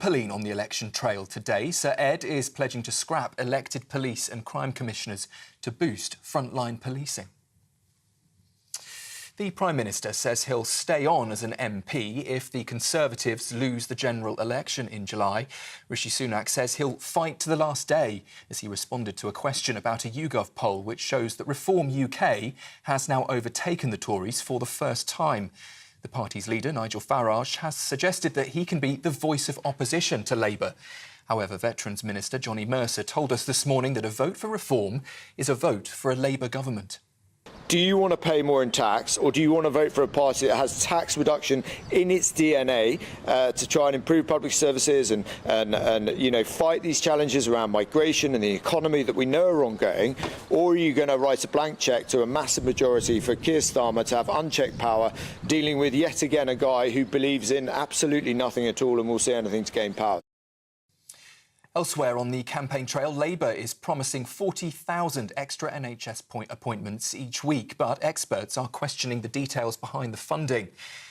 Pauline on the election trail today. Sir Ed is pledging to scrap elected police and crime commissioners to boost frontline policing. The Prime Minister says he'll stay on as an MP if the Conservatives lose the general election in July. Rishi Sunak says he'll fight to the last day as he responded to a question about a YouGov poll which shows that Reform UK has now overtaken the Tories for the first time. The party's leader, Nigel Farage, has suggested that he can be the voice of opposition to Labour. However, Veterans Minister Johnny Mercer told us this morning that a vote for reform is a vote for a Labour government. Do you want to pay more in tax, or do you want to vote for a party that has tax reduction in its DNA to try and improve public services and fight these challenges around migration and the economy that we know are ongoing? Or are you going to write a blank cheque to a massive majority for Keir Starmer to have unchecked power, dealing with yet again a guy who believes in absolutely nothing at all and will say anything to gain power? Elsewhere on the campaign trail, Labour is promising 40,000 extra NHS appointments each week, but experts are questioning the details behind the funding.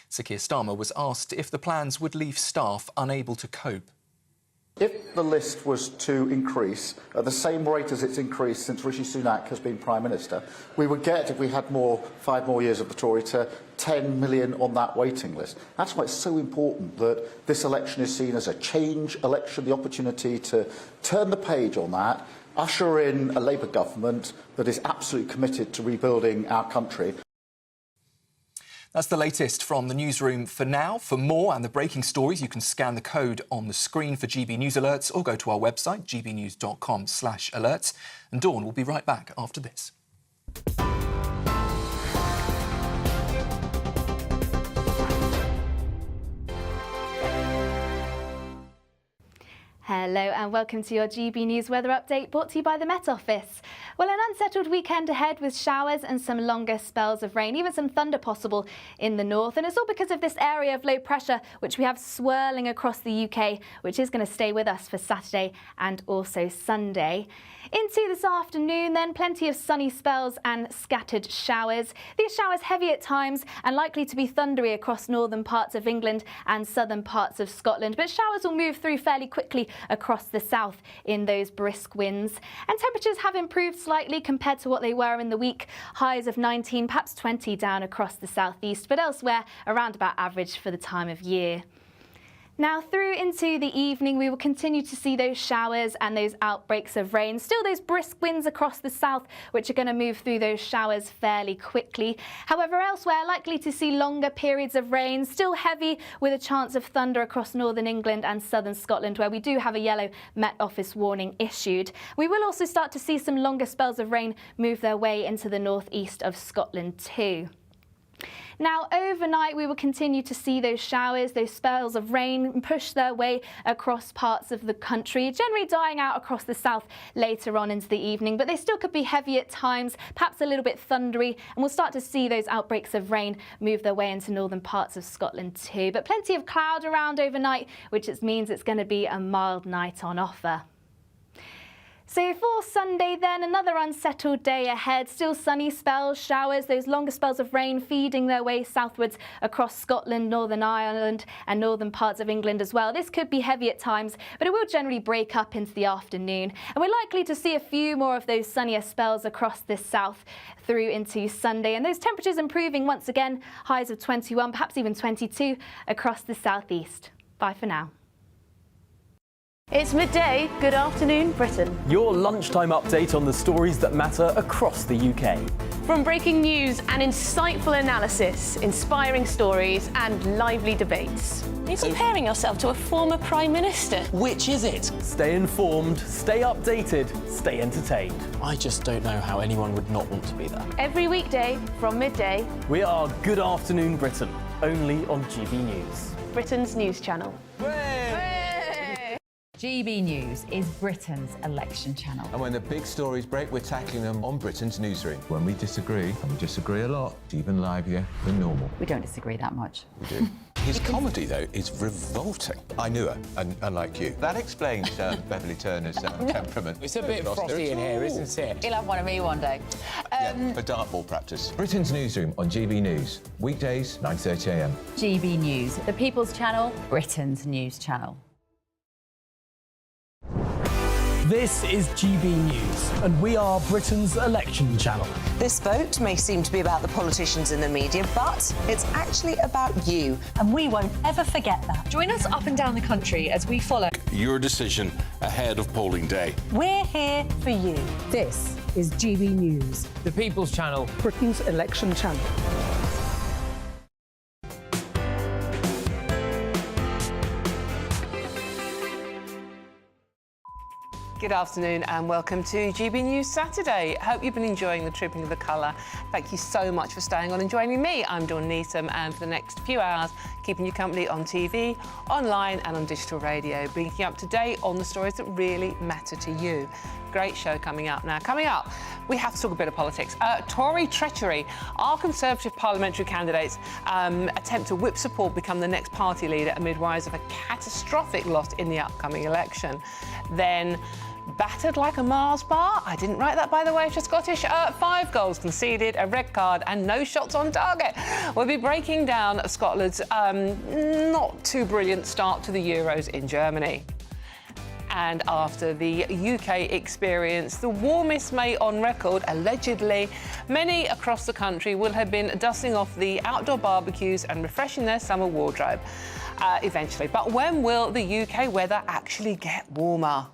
Sir Keir Starmer was asked if the plans would leave staff unable to cope. If the list was to increase at the same rate as it's increased since Rishi Sunak has been Prime Minister, we would get, if we had 5 more years of the Tory, to 10 million on that waiting list. That's why it's so important that this election is seen as a change election, the opportunity to turn the page on that, usher in a Labour government that is absolutely committed to rebuilding our country. That's the latest from the newsroom for now. For more and the breaking stories, you can scan the code on the screen for GB News Alerts or go to our website, gbnews.com/alerts. And Dawn will be right back after this. Hello and welcome to your GB News weather update brought to you by the Met Office. Well, an unsettled weekend ahead with showers and some longer spells of rain, even some thunder possible in the north. And it's all because of this area of low pressure which we have swirling across the UK, which is going to stay with us for Saturday and also Sunday. Into this afternoon then, plenty of sunny spells and scattered showers. These showers heavy at times and likely to be thundery across northern parts of England and southern parts of Scotland. But showers will move through fairly quickly across the south in those brisk winds. And temperatures have improved slightly compared to what they were in the week. Highs of 19, perhaps 20 down across the southeast, but elsewhere around about average for the time of year. Now, through into the evening, we will continue to see those showers and those outbreaks of rain. Still those brisk winds across the south, which are going to move through those showers fairly quickly. However, elsewhere, likely to see longer periods of rain, still heavy with a chance of thunder across northern England and southern Scotland, where we do have a yellow Met Office warning issued. We will also start to see some longer spells of rain move their way into the northeast of Scotland too. Now, overnight, we will continue to see those showers, those spells of rain push their way across parts of the country, generally dying out across the south later on into the evening, but they still could be heavy at times, perhaps a little bit thundery, and we'll start to see those outbreaks of rain move their way into northern parts of Scotland too. But plenty of cloud around overnight, which means it's going to be a mild night on offer. So for Sunday then, another unsettled day ahead. Still sunny spells, showers, those longer spells of rain feeding their way southwards across Scotland, Northern Ireland and northern parts of England as well. This could be heavy at times, but it will generally break up into the afternoon. And we're likely to see a few more of those sunnier spells across the south through into Sunday. And those temperatures improving once again, highs of 21, perhaps even 22 across the southeast. Bye for now. It's midday. Good afternoon, Britain. Your lunchtime update on the stories that matter across the UK. From breaking news and insightful analysis, inspiring stories and lively debates. Are you comparing yourself to a former Prime Minister? Which is it? Stay informed, stay updated, stay entertained. I just don't know how anyone would not want to be there. Every weekday from midday. We are Good Afternoon Britain, only on GB News. Britain's news channel. GB News is Britain's election channel. And when the big stories break, we're tackling them on Britain's newsroom. When we disagree, and we disagree a lot, it's even livelier than normal. We don't disagree that much. We do. His comedy, though, is revolting. I knew her, unlike you. That explains Beverly Turner's temperament. It's a bit frothy in here, isn't it? He'll have one of me one day. Yeah, for dartball practice. Britain's newsroom on GB News. Weekdays, 9:30 AM. GB News, the People's Channel, Britain's news channel. This is GB News, and we are Britain's election channel. This vote may seem to be about the politicians in the media, but it's actually about you. And we won't ever forget that. Join us up and down the country as we follow your decision ahead of polling day. We're here for you. This is GB News, The People's Channel, Britain's election channel. Good afternoon and welcome to GB News Saturday. Hope you've been enjoying the Trooping of the Colour. Thank you so much for staying on and joining me. I'm Dawn Neeson, and for the next few hours, keeping you company on TV, online and on digital radio, bringing you up to date on the stories that really matter to you. Great show coming up now. Coming up, we have to talk a bit of politics. Tory treachery. Our Conservative parliamentary candidates attempt to whip support, become the next party leader amid rise of a catastrophic loss in the upcoming election. Then, battered like a Mars bar. I didn't write that, by the way, if you're Scottish. 5 goals conceded, a red card and no shots on target. We'll be breaking down Scotland's not too brilliant start to the Euros in Germany. And after the UK experience, the warmest May on record, allegedly, many across the country will have been dusting off the outdoor barbecues and refreshing their summer wardrobe eventually. But when will the UK weather actually get warmer?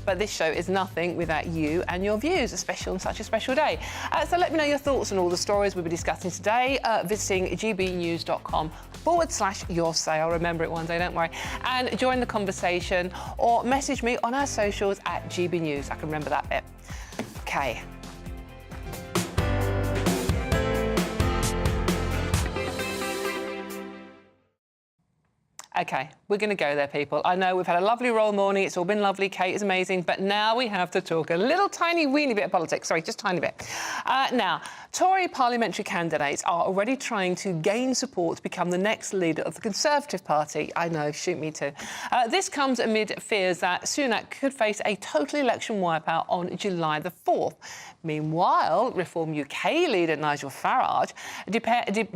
But this show is nothing without you and your views, especially on such a special day. So let me know your thoughts on all the stories we'll be discussing today, visiting gbnews.com/your say. I'll remember it one day, don't worry. And join the conversation or message me on our socials at GB News. I can remember that bit. OK. OK, we're going to go there, people. I know we've had a lovely roll morning. It's all been lovely. Kate is amazing. But now we have to talk a little tiny, weeny bit of politics. Sorry, just tiny bit. Now, Tory parliamentary candidates are already trying to gain support to become the next leader of the Conservative Party. I know, shoot me too. This comes amid fears that Sunak could face a total election wipeout on July the 4th. Meanwhile, Reform UK leader Nigel Farage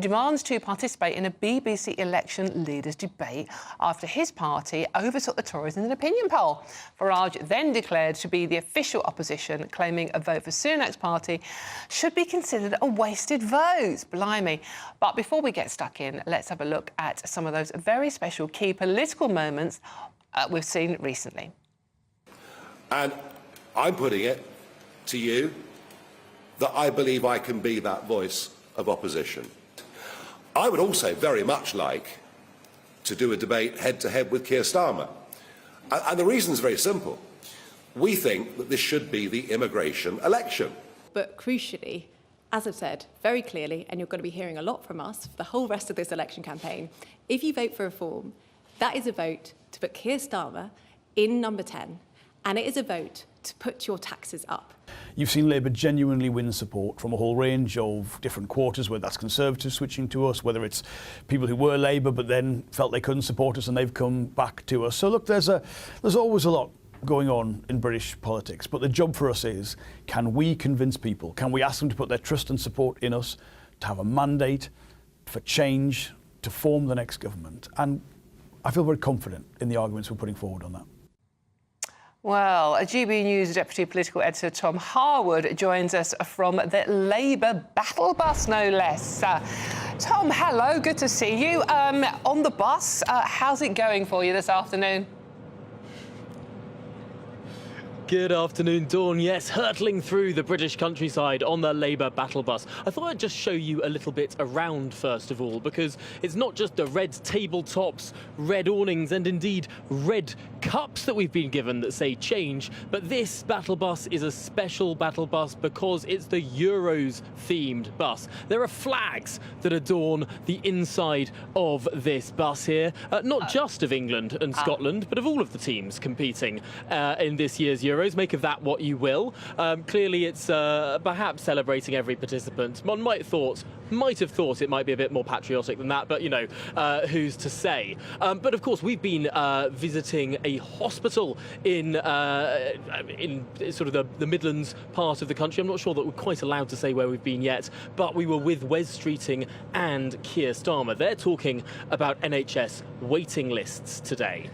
demands to participate in a BBC election leaders debate after his party overtook the Tories in an opinion poll. Farage then declared to be the official opposition, claiming a vote for Sunak's party should be considered a wasted vote. Blimey. But before we get stuck in, let's have a look at some of those very special key political moments we've seen recently. And I'm putting it to you that I believe I can be that voice of opposition. I would also very much like to do a debate head-to-head with Keir Starmer. And the reason is very simple. We think that this should be the immigration election. But crucially, as I've said very clearly, and you're going to be hearing a lot from us for the whole rest of this election campaign, if you vote for reform, that is a vote to put Keir Starmer in number 10, and it is a vote to put your taxes up. You've seen Labour genuinely win support from a whole range of different quarters, whether that's Conservatives switching to us, whether it's people who were Labour but then felt they couldn't support us and they've come back to us. So look, there's always a lot going on in British politics, but the job for us is, can we convince people, can we ask them to put their trust and support in us, to have a mandate for change, to form the next government? And I feel very confident in the arguments we're putting forward on that. Well, GB News Deputy Political Editor Tom Harwood joins us from the Labour battle bus, no less. Tom, hello, good to see you. On the bus, how's it going for you this afternoon? Good afternoon, Dawn. Yes, hurtling through the British countryside on the Labour battle bus. I thought I'd just show you a little bit around, first of all, because it's not just the red tabletops, red awnings, and indeed red cups that we've been given that say change, but this battle bus is a special battle bus because it's the Euros-themed bus. There are flags that adorn the inside of this bus here, not just of England and Scotland, but of all of the teams competing in this year's Euros. Euros. Make of that what you will. Clearly, it's perhaps celebrating every participant. One might have thought it might be a bit more patriotic than that, but, you know, who's to say? But, of course, we've been visiting a hospital in sort of the Midlands part of the country. I'm not sure that we're quite allowed to say where we've been yet, but we were with Wes Streeting and Keir Starmer. They're talking about NHS waiting lists today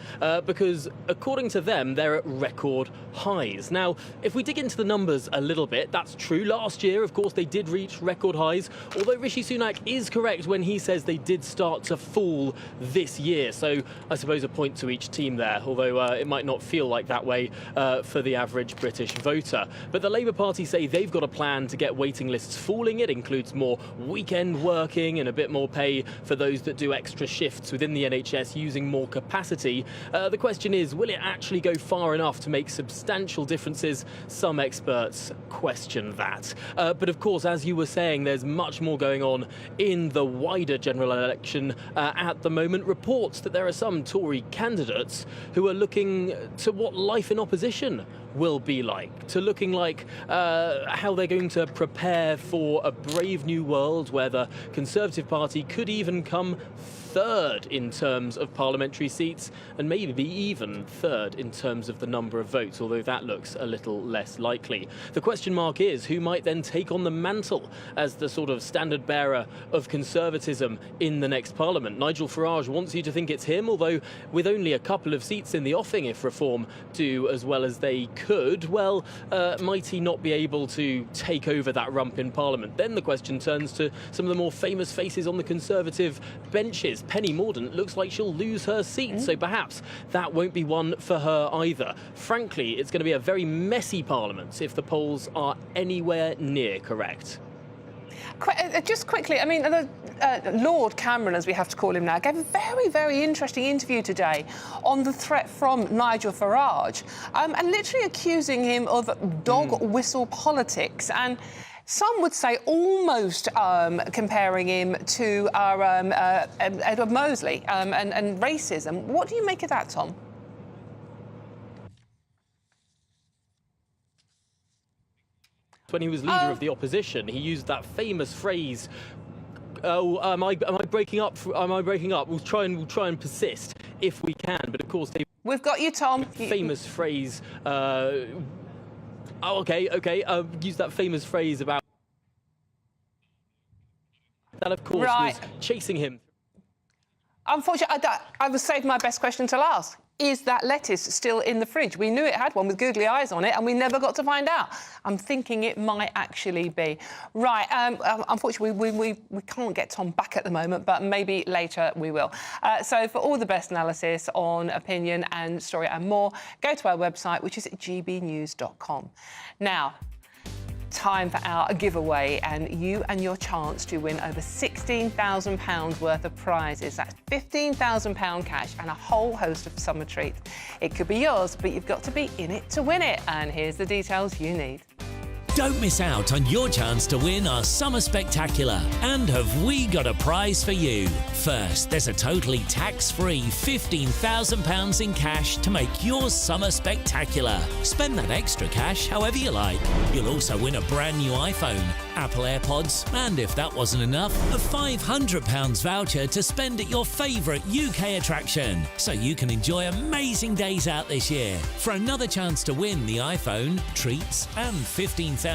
because, according to them, they're at record highs. Now, if we dig into the numbers a little bit, that's true. Last year, of course, they did reach record highs, although Rishi Sunak is correct when he says they did start to fall this year. So I suppose a point to each team there, although it might not feel like that way for the average British voter. But the Labour Party say they've got a plan to get waiting lists falling. It includes more weekend working and a bit more pay for those that do extra shifts within the NHS using more capacity. The question is, will it actually go far enough to make substantial differences? Some experts question that. But of course, as you were saying, there's much more going on in the wider general election at the moment. Reports that there are some Tory candidates who are looking to what life in opposition will be like, to looking like how they're going to prepare for a brave new world where the Conservative Party could even come third in terms of parliamentary seats and maybe even third in terms of the number of votes, although that looks a little less likely. The question mark is who might then take on the mantle as the sort of standard bearer of conservatism in the next parliament. Nigel Farage wants you to think it's him, although with only a couple of seats in the offing, if Reform do as well as they could, well, might he not be able to take over that rump in parliament? Then the question turns to some of the more famous faces on the Conservative benches. Penny Mordaunt looks like she'll lose her seat, so perhaps that won't be one for her either. Frankly, it's going to be a very messy parliament if the polls are anywhere near correct. Just quickly, I mean, Lord Cameron, as we have to call him now, gave a very, very interesting interview today on the threat from Nigel Farage and literally accusing him of dog whistle politics. And some would say almost comparing him to our Edward Mosley and racism. What do you make of that, Tom? When he was leader of the opposition, he used that famous phrase, "Oh, am I breaking up? Am I breaking up? We'll try and persist if we can." But of course, we've got you, Tom. Famous phrase. Use that famous phrase about that. Of course, was chasing him. Unfortunately, I was saving my best question to last. Is that lettuce still in the fridge? We knew it had one with googly eyes on it, and we never got to find out. I'm thinking it might actually be. Right, unfortunately, we can't get Tom back at the moment, but maybe later we will. So for all the best analysis on opinion and story and more, go to our website, which is gbnews.com. Now, time for our giveaway, and you and your chance to win over £16,000 worth of prizes. That's £15,000 cash and a whole host of summer treats. It could be yours, but you've got to be in it to win it. And here's the details you need. Don't miss out on your chance to win our Summer Spectacular. And have we got a prize for you? First, there's a totally tax-free £15,000 in cash to make your summer spectacular. Spend that extra cash however you like. You'll also win a brand new iPhone, Apple AirPods, and if that wasn't enough, a £500 voucher to spend at your favourite UK attraction, so you can enjoy amazing days out this year. For another chance to win the iPhone, treats, and £15,000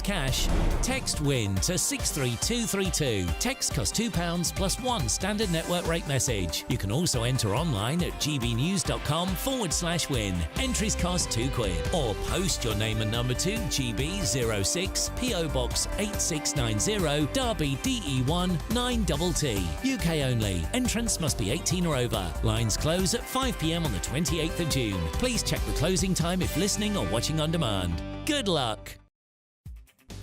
cash, text WIN to 63232. Text costs £2 plus one standard network rate message. You can also enter online at gbnews.com/win. Entries cost £2, or post your name and number to GB06 PO Box 8690 Derby DE1 9TT. UK only. Entrance must be 18 or over. Lines close at 5 p.m. on the 28th of June. Please check the closing time if listening or watching on demand. Good luck.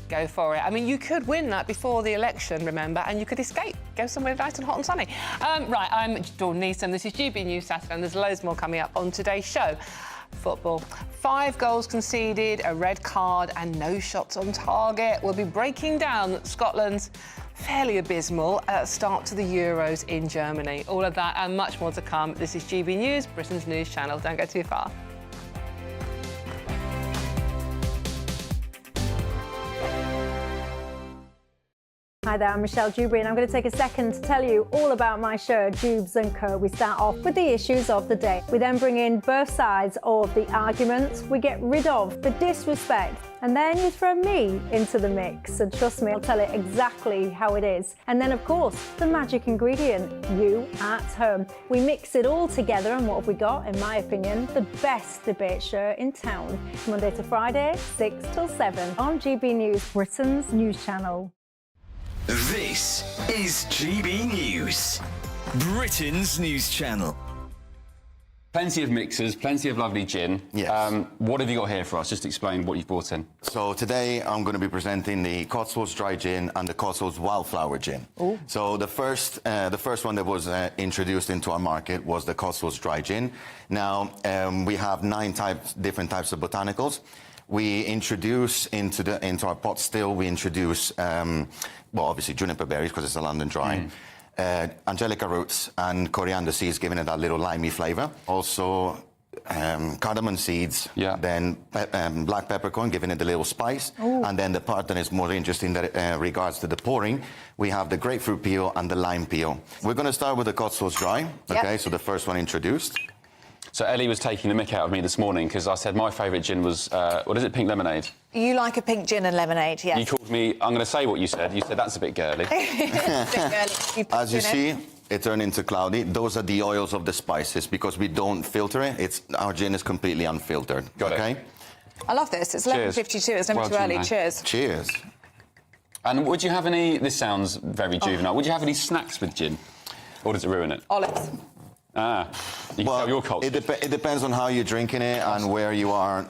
Go for it. I mean, you could win that before the election, remember, and you could escape. Go somewhere nice and hot and sunny. Right, I'm Dawn Neeson. This is GB News Saturday, and there's loads more coming up on today's show. Football. 5 goals conceded, a red card, and no shots on target. We'll be breaking down Scotland's fairly abysmal start to the Euros in Germany. All of that and much more to come. This is GB News, Britain's news channel. Don't go too far. there, I'm Michelle Dewberry, and I'm going to take a second to tell you all about my show, Dubes & Co. We start off with the issues of the day. We then bring in both sides of the arguments. We get rid of the disrespect. And then you throw me into the mix. And trust me, I'll tell it exactly how it is. And then, of course, the magic ingredient, you at home. We mix it all together, and what have we got? In my opinion, the best debate show in town. Monday to Friday, 6 till 7 on GB News, Britain's news channel. This is GB News, Britain's news channel. Plenty of mixers, plenty of lovely gin. Yes. What have you got here for us? Just explain what you've brought in. So today I'm going to be presenting the Cotswolds Dry Gin and the Cotswolds Wildflower Gin. Ooh. So the first one that was introduced into our market was the Cotswolds Dry Gin. Now we have 9 different types of botanicals. We introduce into our pot still. We introduce well, obviously juniper berries because it's a London Dry. Angelica roots and coriander seeds, giving it that little limey flavour. Also, cardamom seeds, then black peppercorn, giving it a little spice. Ooh. And then the part that is more interesting that regards to the pouring, we have the grapefruit peel and the lime peel. We're going to start with the Cotswolds Dry, okay? So the first one introduced. So Ellie was taking the mick out of me this morning because I said my favourite gin was, what is it, pink lemonade? You like a pink gin and lemonade, yes. You called me, I'm going to say what you said. You said that's a bit girly. As you see, it turned into cloudy. Those are the oils of the spices because we don't filter it. Our gin is completely unfiltered. Got okay? it. I love this. It's 11:52. It's never too early. Cheers. Cheers. And would you have any, this sounds very juvenile, would you have any snacks with gin? Or does it ruin it? Olives. Ah, you can tell your culture. It depends on how you're drinking it and where you are,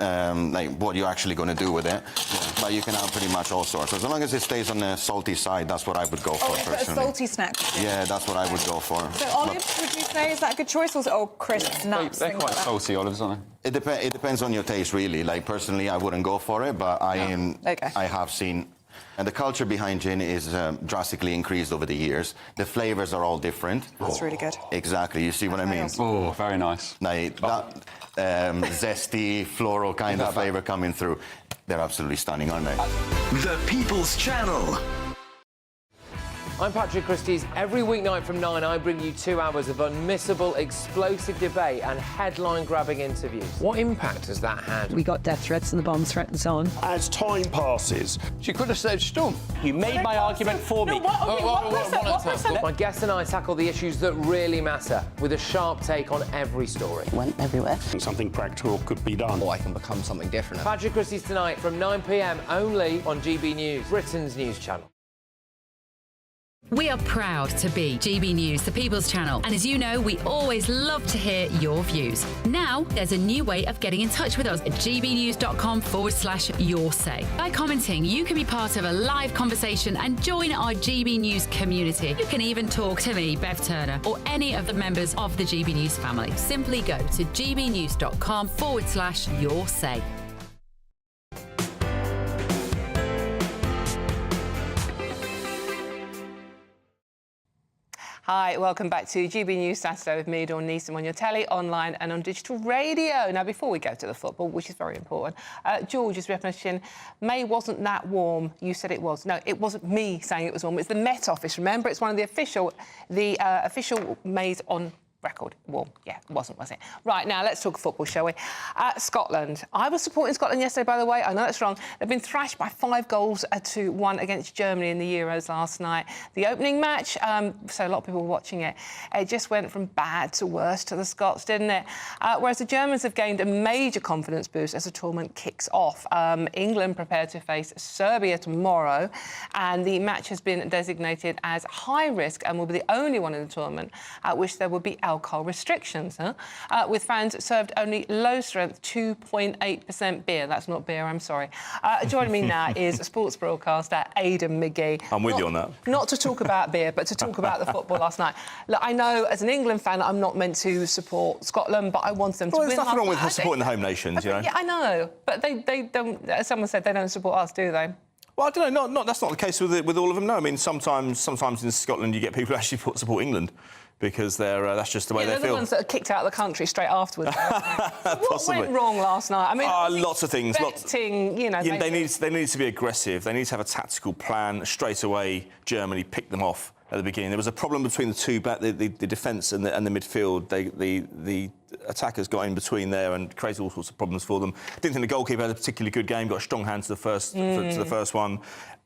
like what you're actually going to do with it. Yeah. But you can have pretty much all sorts. As long as it stays on the salty side, that's what I would go for personally. A salty snack. Yeah, that's what I would go for. So olives, would you say, is that a good choice? Or crisps, nuts? They're quite salty olives, aren't they? It depends on your taste, really. Like personally, I wouldn't go for it, but I have seen. And the culture behind gin is drastically increased over the years. The flavours are all different. That's really good. Exactly. You see what I mean? Oh, very nice. Like that zesty, floral kind of flavour coming through. They're absolutely stunning, aren't they? The People's Channel. I'm Patrick Christie's. Every weeknight from 9, I bring you 2 hours of unmissable, explosive debate and headline-grabbing interviews. What impact has that had? We got death threats and the bomb threats on. As time passes, She could have saved Storm. You made my argument for me. My guests and I tackle the issues that really matter, with a sharp take on every story. Went everywhere. Something practical could be done. Or I can become something different. Patrick Christie's tonight from 9 p.m. only on GB News, Britain's news channel. We are proud to be GB News, the People's Channel. And as you know, we always love to hear your views. Now, there's a new way of getting in touch with us at gbnews.com/your say. By commenting, you can be part of a live conversation and join our GB News community. You can even talk to me, Bev Turner, or any of the members of the GB News family. Simply go to gbnews.com/your say. Hi, welcome back to GB News Saturday with me, Dawn Neeson, on your telly, online and on digital radio. Now, before we go to the football, which is very important, George's recognition, May wasn't that warm. You said it was. No, it wasn't me saying it was warm. It's the Met Office, remember? It's one of the official May's on record. Well, yeah, it wasn't, was it? Right, now, let's talk football, shall we? Scotland. I was supporting Scotland yesterday, by the way. I know that's wrong. They've been thrashed by 5-1 against Germany in the Euros last night. The opening match, so a lot of people were watching it, it just went from bad to worse to the Scots, didn't it? Whereas the Germans have gained a major confidence boost as the tournament kicks off. England prepared to face Serbia tomorrow, and the match has been designated as high risk and will be the only one in the tournament at which there will be alcohol restrictions, with fans served only low-strength 2.8% beer. That's not beer, I'm sorry. Joining me now is sports broadcaster Aidan McGee. I'm with you on that. Not to talk about beer, but to talk about the football last night. Look, I know as an England fan I'm not meant to support Scotland, but I want them to win. There's nothing wrong with supporting the home nations, you know. Yeah, I know, but they don't. As someone said, they don't support us, do they? Well, I don't know. That's not the case with all of them. No, I mean sometimes in Scotland you get people who actually support England. because that's just the way they they're feel. the ones that are kicked out of the country straight afterwards. What went wrong last night? I mean, lots of things. They need to be aggressive. They need to have a tactical plan straight away. Germany picked them off at the beginning. There was a problem between the two back, the defence and the midfield. The attackers got in between there and created all sorts of problems for them. Didn't think the goalkeeper had a particularly good game. Got a strong hand to the first one.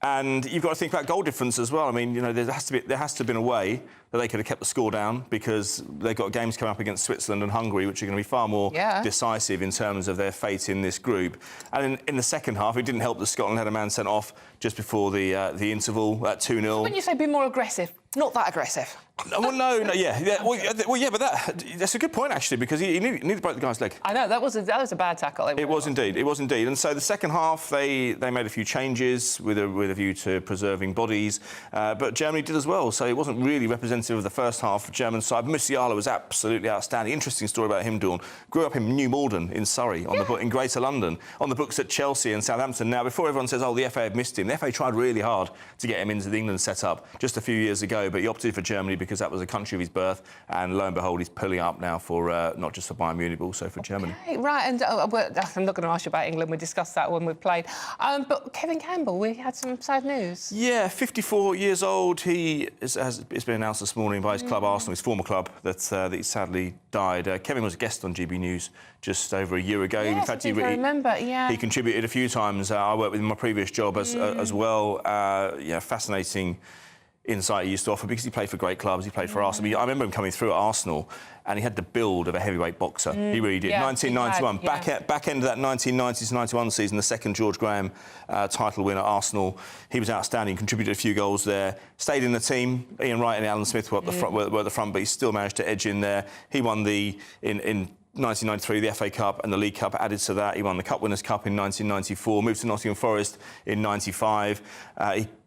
And you've got to think about goal difference as well. I mean, there has to have been a way that they could have kept the score down, because they've got games coming up against Switzerland and Hungary, which are going to be far more decisive in terms of their fate in this group. And in the second half, it didn't help that Scotland had a man sent off just before the interval at 2-0. When you say be more aggressive, not that aggressive. Well, no, but that's a good point, actually, because he nearly broke the guy's leg. I know, that was a bad tackle. It was indeed. And so the second half, they made a few changes with a view to preserving bodies, but Germany did as well, so it wasn't really representative of the first half of German side. Musiala was absolutely outstanding. Interesting story about him, Dawn. Grew up in New Malden in Surrey, in Greater London, on the books at Chelsea and Southampton. Now, before everyone says, the FA have missed him, the FA tried really hard to get him into the England setup just a few years ago, but he opted for Germany because that was the country of his birth, and lo and behold, he's pulling up now for not just for Bayern Munich, but also for Germany. Right, and I'm not going to ask you about England. We discussed that when we played. But Kevin Campbell, we had some sad news. Yeah, 54 years old. It's been announced this morning by his club, Arsenal, his former club, that he sadly died. Kevin was a guest on GB News just over a year ago. Yes, in fact, I remember. He contributed a few times. I worked with him in my previous job as well. Fascinating insight he used to offer, because he played for great clubs. He played for Arsenal. I remember him coming through at Arsenal, and he had the build of a heavyweight boxer. He really did. 1991, back end of that 1990-91 season, the second George Graham title win at Arsenal. He was outstanding, contributed a few goals there. Stayed in the team. Ian Wright and Alan Smith were at the front, but he still managed to edge in there. He won in 1993, the FA Cup and the League Cup added to that. He won the Cup Winners' Cup in 1994, moved to Nottingham Forest in 95.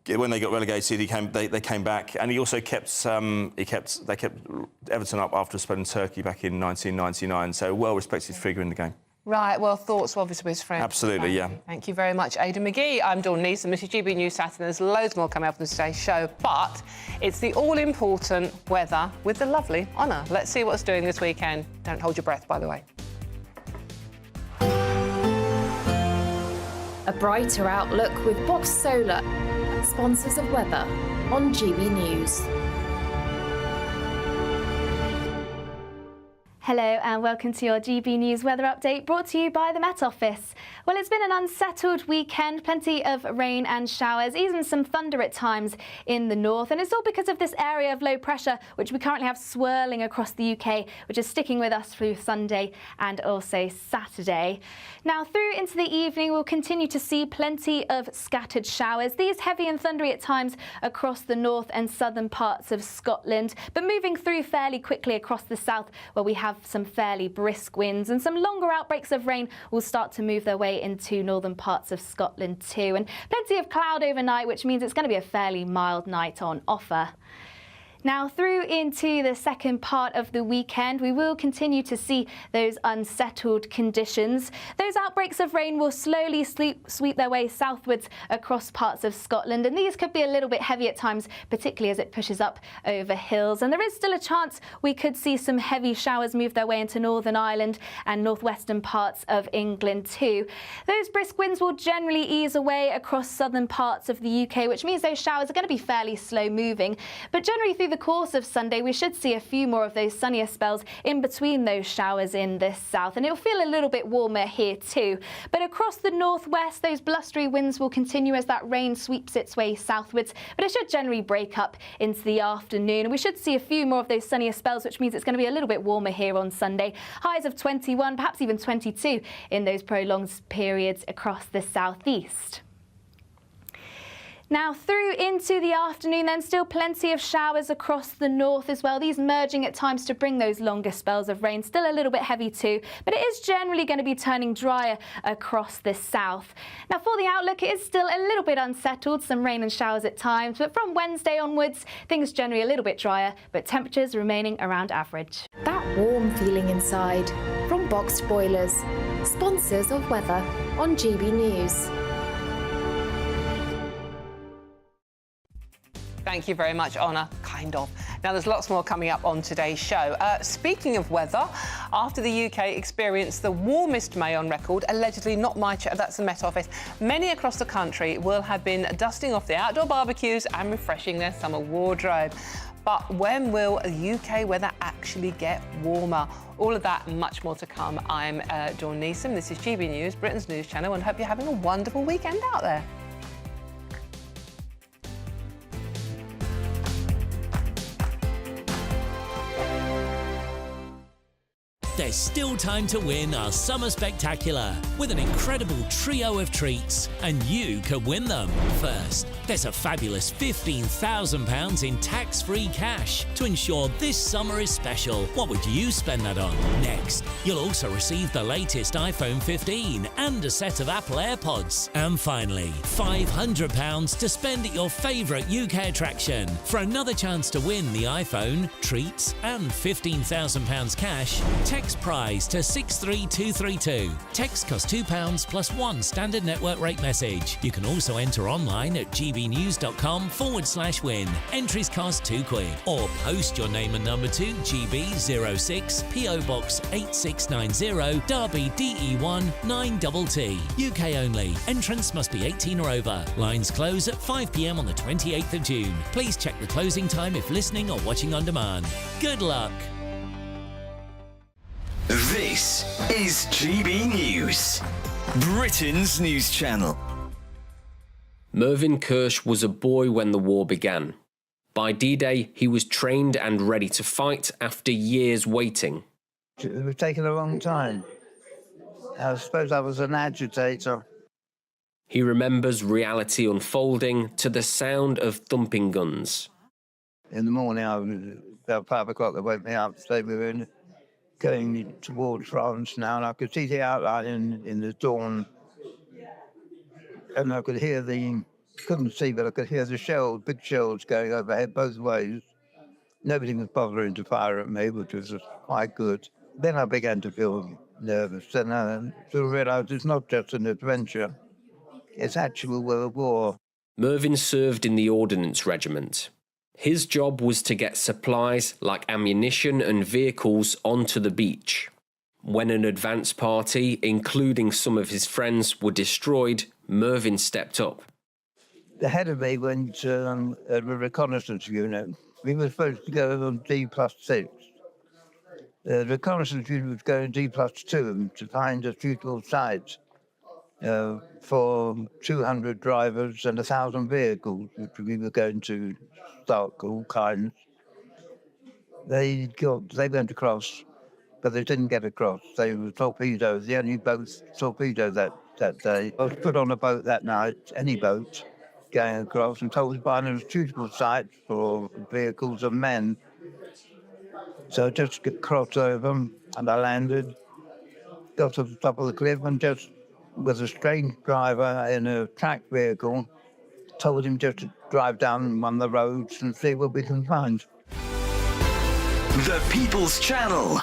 When they got relegated, they came back, and he also kept Everton up after spelling Turkey back in 1999. So, well-respected figure in the game. Right, well, thoughts obviously with his friend. Absolutely, yeah. Thank you very much, Aidan McGee. I'm Dawn Neeson, this is GB News Saturday. There's loads more coming up in today's show, but it's the all-important weather with the lovely Honor. Let's see what's doing this weekend. Don't hold your breath, by the way. A brighter outlook with Box Solar, sponsors of weather on GB News. Hello and welcome to your GB News weather update, brought to you by the Met Office. Well, it's been an unsettled weekend, plenty of rain and showers, even some thunder at times in the north, and it's all because of this area of low pressure which we currently have swirling across the UK, which is sticking with us through Sunday and also Saturday. Now, through into the evening, we'll continue to see plenty of scattered showers, these heavy and thundery at times across the north and southern parts of Scotland, but moving through fairly quickly across the south, where we have some fairly brisk winds, and some longer outbreaks of rain will start to move their way into northern parts of Scotland too, and plenty of cloud overnight, which means it's going to be a fairly mild night on offer. Now, through into the second part of the weekend, we will continue to see those unsettled conditions. Those outbreaks of rain will slowly sweep their way southwards across parts of Scotland, and these could be a little bit heavy at times, particularly as it pushes up over hills. And there is still a chance we could see some heavy showers move their way into Northern Ireland and northwestern parts of England too. Those brisk winds will generally ease away across southern parts of the UK, which means those showers are going to be fairly slow moving. But generally through the course of Sunday, we should see a few more of those sunnier spells in between those showers in the south, and it'll feel a little bit warmer here too. But across the northwest, those blustery winds will continue as that rain sweeps its way southwards, but it should generally break up into the afternoon, and we should see a few more of those sunnier spells, which means it's going to be a little bit warmer here on Sunday. Highs of 21, perhaps even 22 in those prolonged periods across the southeast. Now, through into the afternoon, then still plenty of showers across the north as well, these merging at times to bring those longer spells of rain. Still a little bit heavy too, but it is generally going to be turning drier across the south. Now, for the outlook, it is still a little bit unsettled, some rain and showers at times, but from Wednesday onwards, things generally a little bit drier, but temperatures remaining around average. That warm feeling inside from Boxed Boilers, sponsors of weather on GB News. Thank you very much, Honor. kind of. Now, there's lots more coming up on today's show. Speaking of weather, after the UK experienced the warmest May on record, allegedly not my that's the Met Office, many across the country will have been dusting off the outdoor barbecues and refreshing their summer wardrobe. But when will UK weather actually get warmer? All of that and much more to come. I'm Dawn Neeson. This is GB News, Britain's news channel, and hope you're having a wonderful weekend out there. There's still time to win our Summer Spectacular with an incredible trio of treats, and you could win them. First, there's a fabulous £15,000 in tax-free cash to ensure this summer is special. What would you spend that on? Next, you'll also receive the latest iPhone 15 and a set of Apple AirPods. And finally, £500 to spend at your favourite UK attraction. For another chance to win the iPhone, treats and £15,000 cash, text prize to 63232. Text costs £2 plus one standard network rate message. You can also enter online at gbnews.com/win. Entries cost £2 or post your name and number to GB06 PO Box 8690 Derby DE1 9TT. UK only. Entrance must be 18 or over. Lines close at 5 p.m. on the 28th of June. Please check the closing time if listening or watching on demand. Good luck. This is GB News, Britain's news channel. Mervyn Kirsch was a boy when the war began. By D-Day, he was trained and ready to fight after years waiting. It was taking a long time. I suppose I was an agitator. He remembers reality unfolding to the sound of thumping guns. In the morning, about 5 o'clock, they woke me up to say we were going towards France now, and I could see the outline in the dawn, and I could hear couldn't see, but I could hear the shells, big shells going overhead both ways. Nobody was bothering to fire at me, which was quite good. Then I began to feel nervous, and I realised it's not just an adventure, it's actual World War. Mervyn served in the Ordnance Regiment. His job was to get supplies like ammunition and vehicles onto the beach. When an advance party, including some of his friends, were destroyed, Mervyn stepped up. The head of me went a reconnaissance unit. We were supposed to go on D+6. The reconnaissance unit was going D+2 to find a suitable site for 200 drivers and 1,000 vehicles, which we were going to stock, all kinds. They went across, but they didn't get across. They were torpedoes, the only boats torpedoed that day. I was put on a boat that night, any boat, going across, and told to find a suitable site for vehicles and men. So I just crossed over and I landed, got to the top of the cliff, and just with a strange driver in a tracked vehicle, told him just to drive down one of the roads and see what we can find. The People's Channel.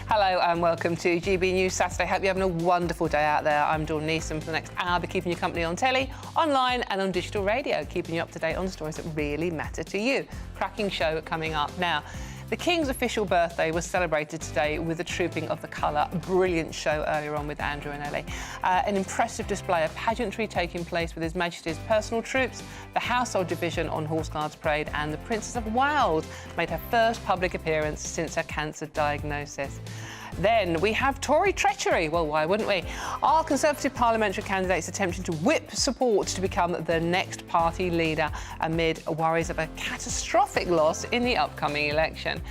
Hello and welcome to GB News Saturday. Hope you're having a wonderful day out there. I'm Dawn Neeson. For the next hour, I'll be keeping you company on telly, online and on digital radio, keeping you up to date on stories that really matter to you. Cracking show coming up now. The King's official birthday was celebrated today with the Trooping of the Colour. A brilliant show earlier on with Andrew and Ellie. An impressive display of pageantry taking place with His Majesty's personal troops, the Household Division on Horse Guards Parade, and the Princess of Wales made her first public appearance since her cancer diagnosis. Then we have Tory treachery. Well, why wouldn't we? Our Conservative parliamentary candidates attempting to whip support to become the next party leader amid worries of a catastrophic loss in the upcoming election.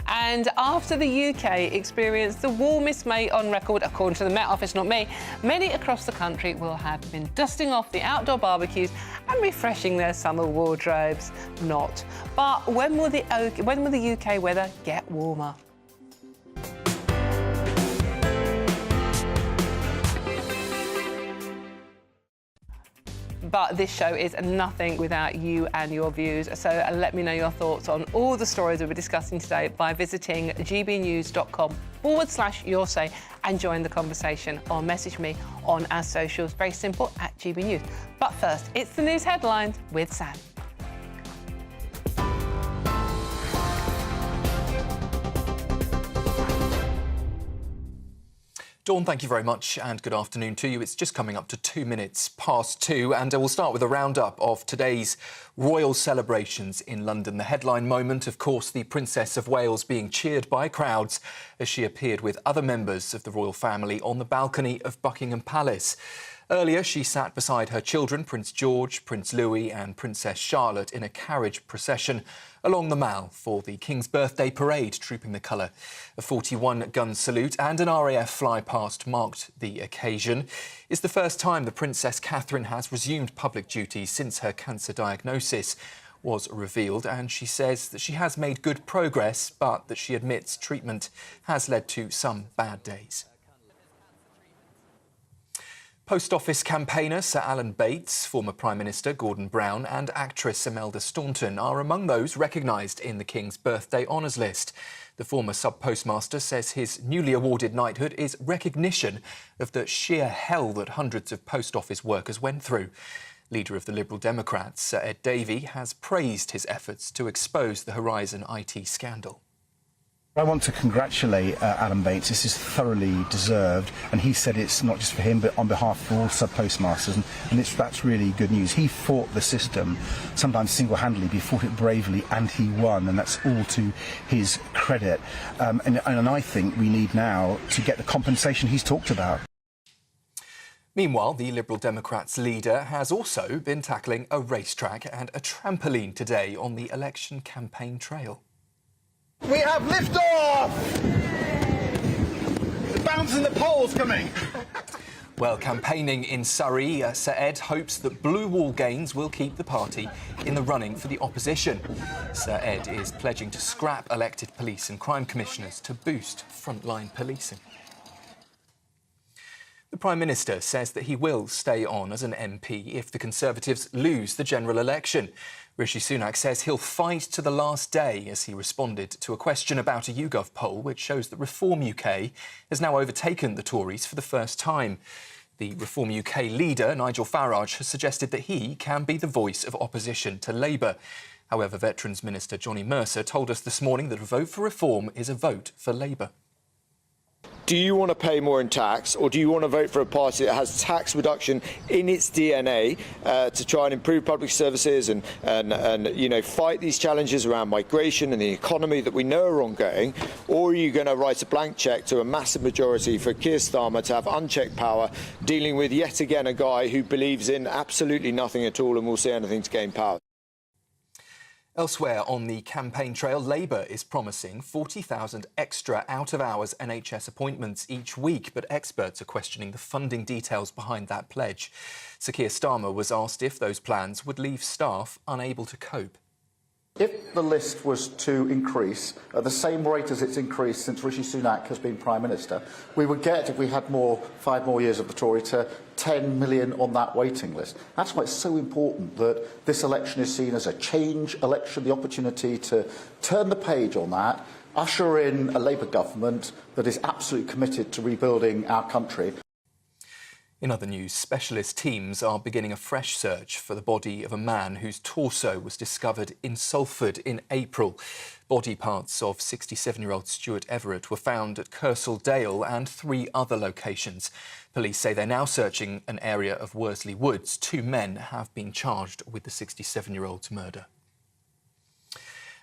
And after the UK experienced the warmest May on record, according to the Met Office, not me, many across the country will have been dusting off the outdoor barbecues and refreshing their summer wardrobes. Not. But when will the UK weather get warmer? but this show is nothing without you and your views. So let me know your thoughts on all the stories we'll be discussing today by visiting gbnews.com/your say and join the conversation, or message me on our socials. Very simple, at GB News. But first, it's the news headlines with Sam. Dawn, thank you very much and good afternoon to you. It's just coming up to 2 minutes past 2 and we'll start with a roundup of today's royal celebrations in London. The headline moment, of course, the Princess of Wales being cheered by crowds as she appeared with other members of the royal family on the balcony of Buckingham Palace. Earlier, she sat beside her children, Prince George, Prince Louis and Princess Charlotte, in a carriage procession along the Mall for the King's birthday parade, trooping the colour. A 41-gun salute and an RAF fly-past marked the occasion. It's the first time the Princess Catherine has resumed public duties since her cancer diagnosis was revealed, and she says that she has made good progress, but that she admits treatment has led to some bad days. Post Office campaigner Sir Alan Bates, former Prime Minister Gordon Brown and actress Imelda Staunton are among those recognised in the King's birthday honours list. The former sub-postmaster says his newly awarded knighthood is recognition of the sheer hell that hundreds of post office workers went through. Leader of the Liberal Democrats, Sir Ed Davey, has praised his efforts to expose the Horizon IT scandal. I want to congratulate Alan Bates. This is thoroughly deserved, and he said it's not just for him but on behalf of all sub-postmasters, and that's really good news. He fought the system, sometimes single-handedly, but he fought it bravely and he won, and that's all to his credit. And I think we need now to get the compensation he's talked about. Meanwhile, the Liberal Democrats leader has also been tackling a racetrack and a trampoline today on the election campaign trail. We have liftoff! The bounce in the pole's coming. Well, campaigning in Surrey, Sir Ed hopes that blue wall gains will keep the party in the running for the opposition. Sir Ed is pledging to scrap elected police and crime commissioners to boost frontline policing. The Prime Minister says that he will stay on as an MP if the Conservatives lose the general election. Rishi Sunak says he'll fight to the last day as he responded to a question about a YouGov poll which shows that Reform UK has now overtaken the Tories for the first time. The Reform UK leader, Nigel Farage, has suggested that he can be the voice of opposition to Labour. However, Veterans Minister Johnny Mercer told us this morning that a vote for reform is a vote for Labour. Do you want to pay more in tax, or do you want to vote for a party that has tax reduction in its DNA to try and improve public services and you know, fight these challenges around migration and the economy that we know are ongoing? Or are you going to write a blank cheque to a massive majority for Keir Starmer to have unchecked power, dealing with yet again a guy who believes in absolutely nothing at all and will say anything to gain power? Elsewhere on the campaign trail, Labour is promising 40,000 extra out-of-hours NHS appointments each week, but experts are questioning the funding details behind that pledge. Sir Keir Starmer was asked if those plans would leave staff unable to cope. If the list was to increase at the same rate as it's increased since Rishi Sunak has been Prime Minister, we would get, if we had 5 more years of the Tory, to 10 million on that waiting list. That's why it's so important that this election is seen as a change election, the opportunity to turn the page on that, usher in a Labour government that is absolutely committed to rebuilding our country. In other news, specialist teams are beginning a fresh search for the body of a man whose torso was discovered in Salford in April. Body parts of 67-year-old Stuart Everett were found at Kersal Dale and 3 other locations. Police say they're now searching an area of Worsley Woods. 2 men have been charged with the 67-year-old's murder.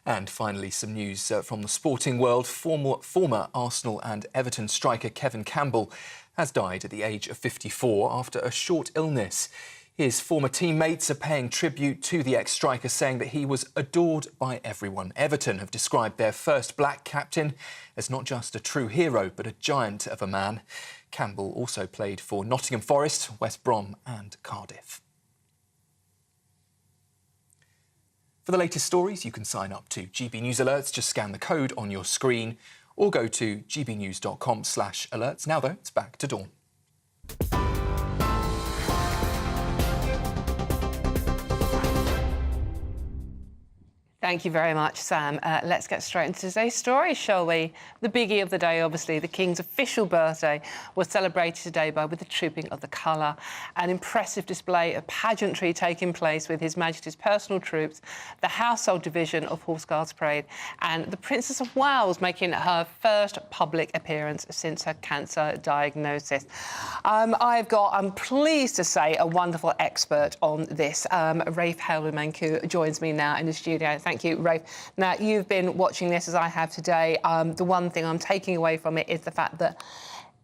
And finally, some news from the sporting world. Former Arsenal and Everton striker Kevin Campbell has died at the age of 54 after a short illness. His former teammates are paying tribute to the ex-striker, saying that he was adored by everyone. Everton have described their first black captain as not just a true hero, but a giant of a man. Campbell also played for Nottingham Forest, West Brom and Cardiff. For the latest stories, you can sign up to GB News Alerts. Just scan the code on your screen or go to gbnews.com/alerts. Now, though, it's back to Dawn. Thank you very much, Sam. Let's get straight into today's story, shall we? The biggie of the day, obviously, the King's official birthday was celebrated today with the Trooping of the Colour, an impressive display of pageantry taking place with His Majesty's personal troops, the Household Division of Horse Guards Parade, and the Princess of Wales making her first public appearance since her cancer diagnosis. I'm pleased to say, a wonderful expert on this. Rafe Halemanku joins me now in the studio. Thank you, Rafe. Now, you've been watching this as I have today. The one thing I'm taking away from it is the fact that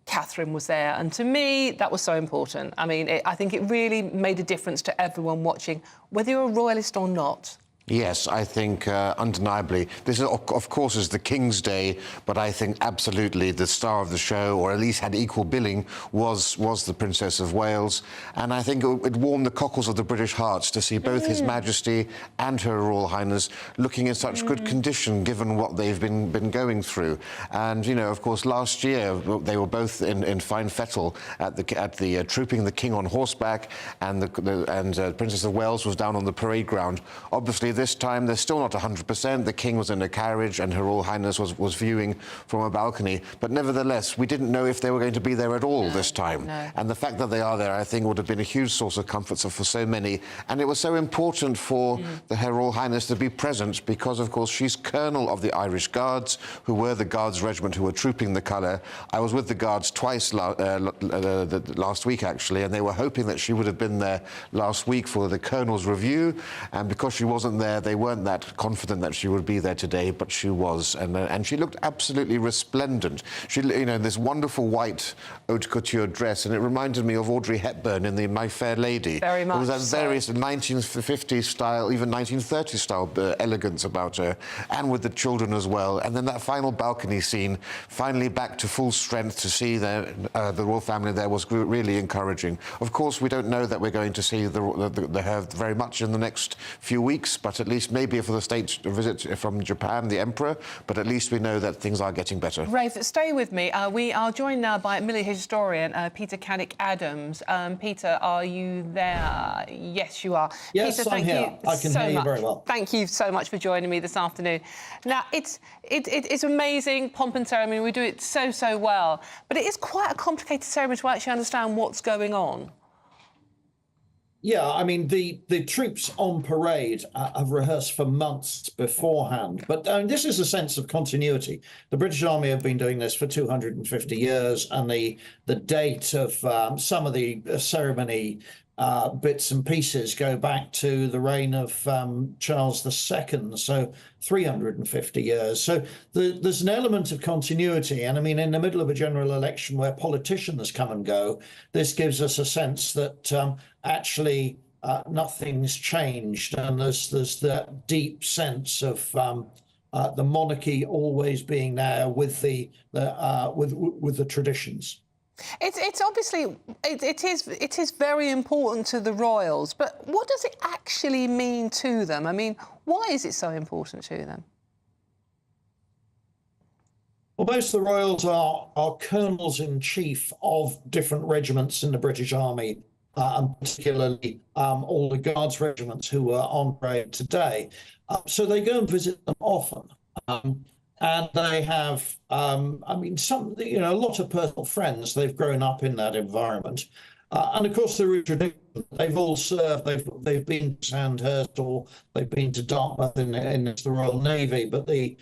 Catherine was there. And to me, that was so important. I mean, I think it really made a difference to everyone watching, whether you're a royalist or not. Yes, I think undeniably. This, of course, is the King's Day, but I think absolutely the star of the show, or at least had equal billing, was the Princess of Wales. And I think it warmed the cockles of the British hearts to see both His Majesty and Her Royal Highness looking in such good condition, given what they've been going through. And, you know, of course, last year they were both in fine fettle at the Trooping the King on horseback, and the Princess of Wales was down on the parade ground. Obviously, this time they're still not 100%. The King was in a carriage and Her Royal Highness was viewing from a balcony. But nevertheless, we didn't know if they were going to be there at all this time. No. And the fact that they are there, I think, would have been a huge source of comfort for so many. And it was so important for the Her Royal Highness to be present because, of course, she's Colonel of the Irish Guards, who were the Guards Regiment who were trooping the colour. I was with the Guards twice last week, actually, and they were hoping that she would have been there last week for the Colonel's review. And because she wasn't there, they weren't that confident that she would be there today, but she was, and she looked absolutely resplendent. She, you know, in this wonderful white haute couture dress, and it reminded me of Audrey Hepburn in the My Fair Lady. Very much. There was that various 1950s style, even 1930s style elegance about her, and with the children as well. And then that final balcony scene, finally back to full strength to see the royal family there, was really encouraging. Of course, we don't know that we're going to see her very much in the next few weeks, but at least maybe for the state visit from Japan, the Emperor, but at least we know that things are getting better. Rafe, stay with me. We are joined now by military historian Peter Caddick-Adams. Peter, are you there? Yes, you are. Yes, Peter, I'm here. I can hear you very well. Thank you so much for joining me this afternoon. Now, it's amazing, pomp and ceremony. We do it so well, but it is quite a complicated ceremony to actually understand what's going on. Yeah, I mean, the troops on parade have rehearsed for months beforehand. But this is a sense of continuity. The British Army have been doing this for 250 years, and the date of some of the ceremony bits and pieces go back to the reign of Charles II, so 350 years. So there's an element of continuity. And I mean, in the middle of a general election where politicians come and go, this gives us a sense that actually nothing's changed. And there's that deep sense of the monarchy always being there with the traditions. It's obviously it is very important to the royals, but what does it actually mean to them? I mean, why is it so important to them? Well, most of the royals are colonels-in-chief of different regiments in the British Army, and particularly all the Guards regiments who are on parade today. So they go and visit them often. And they have, I mean, a lot of personal friends. They've grown up in that environment. And of course, there is tradition. They've all served. They've been to Sandhurst, or they've been to Dartmouth in the Royal Navy. But the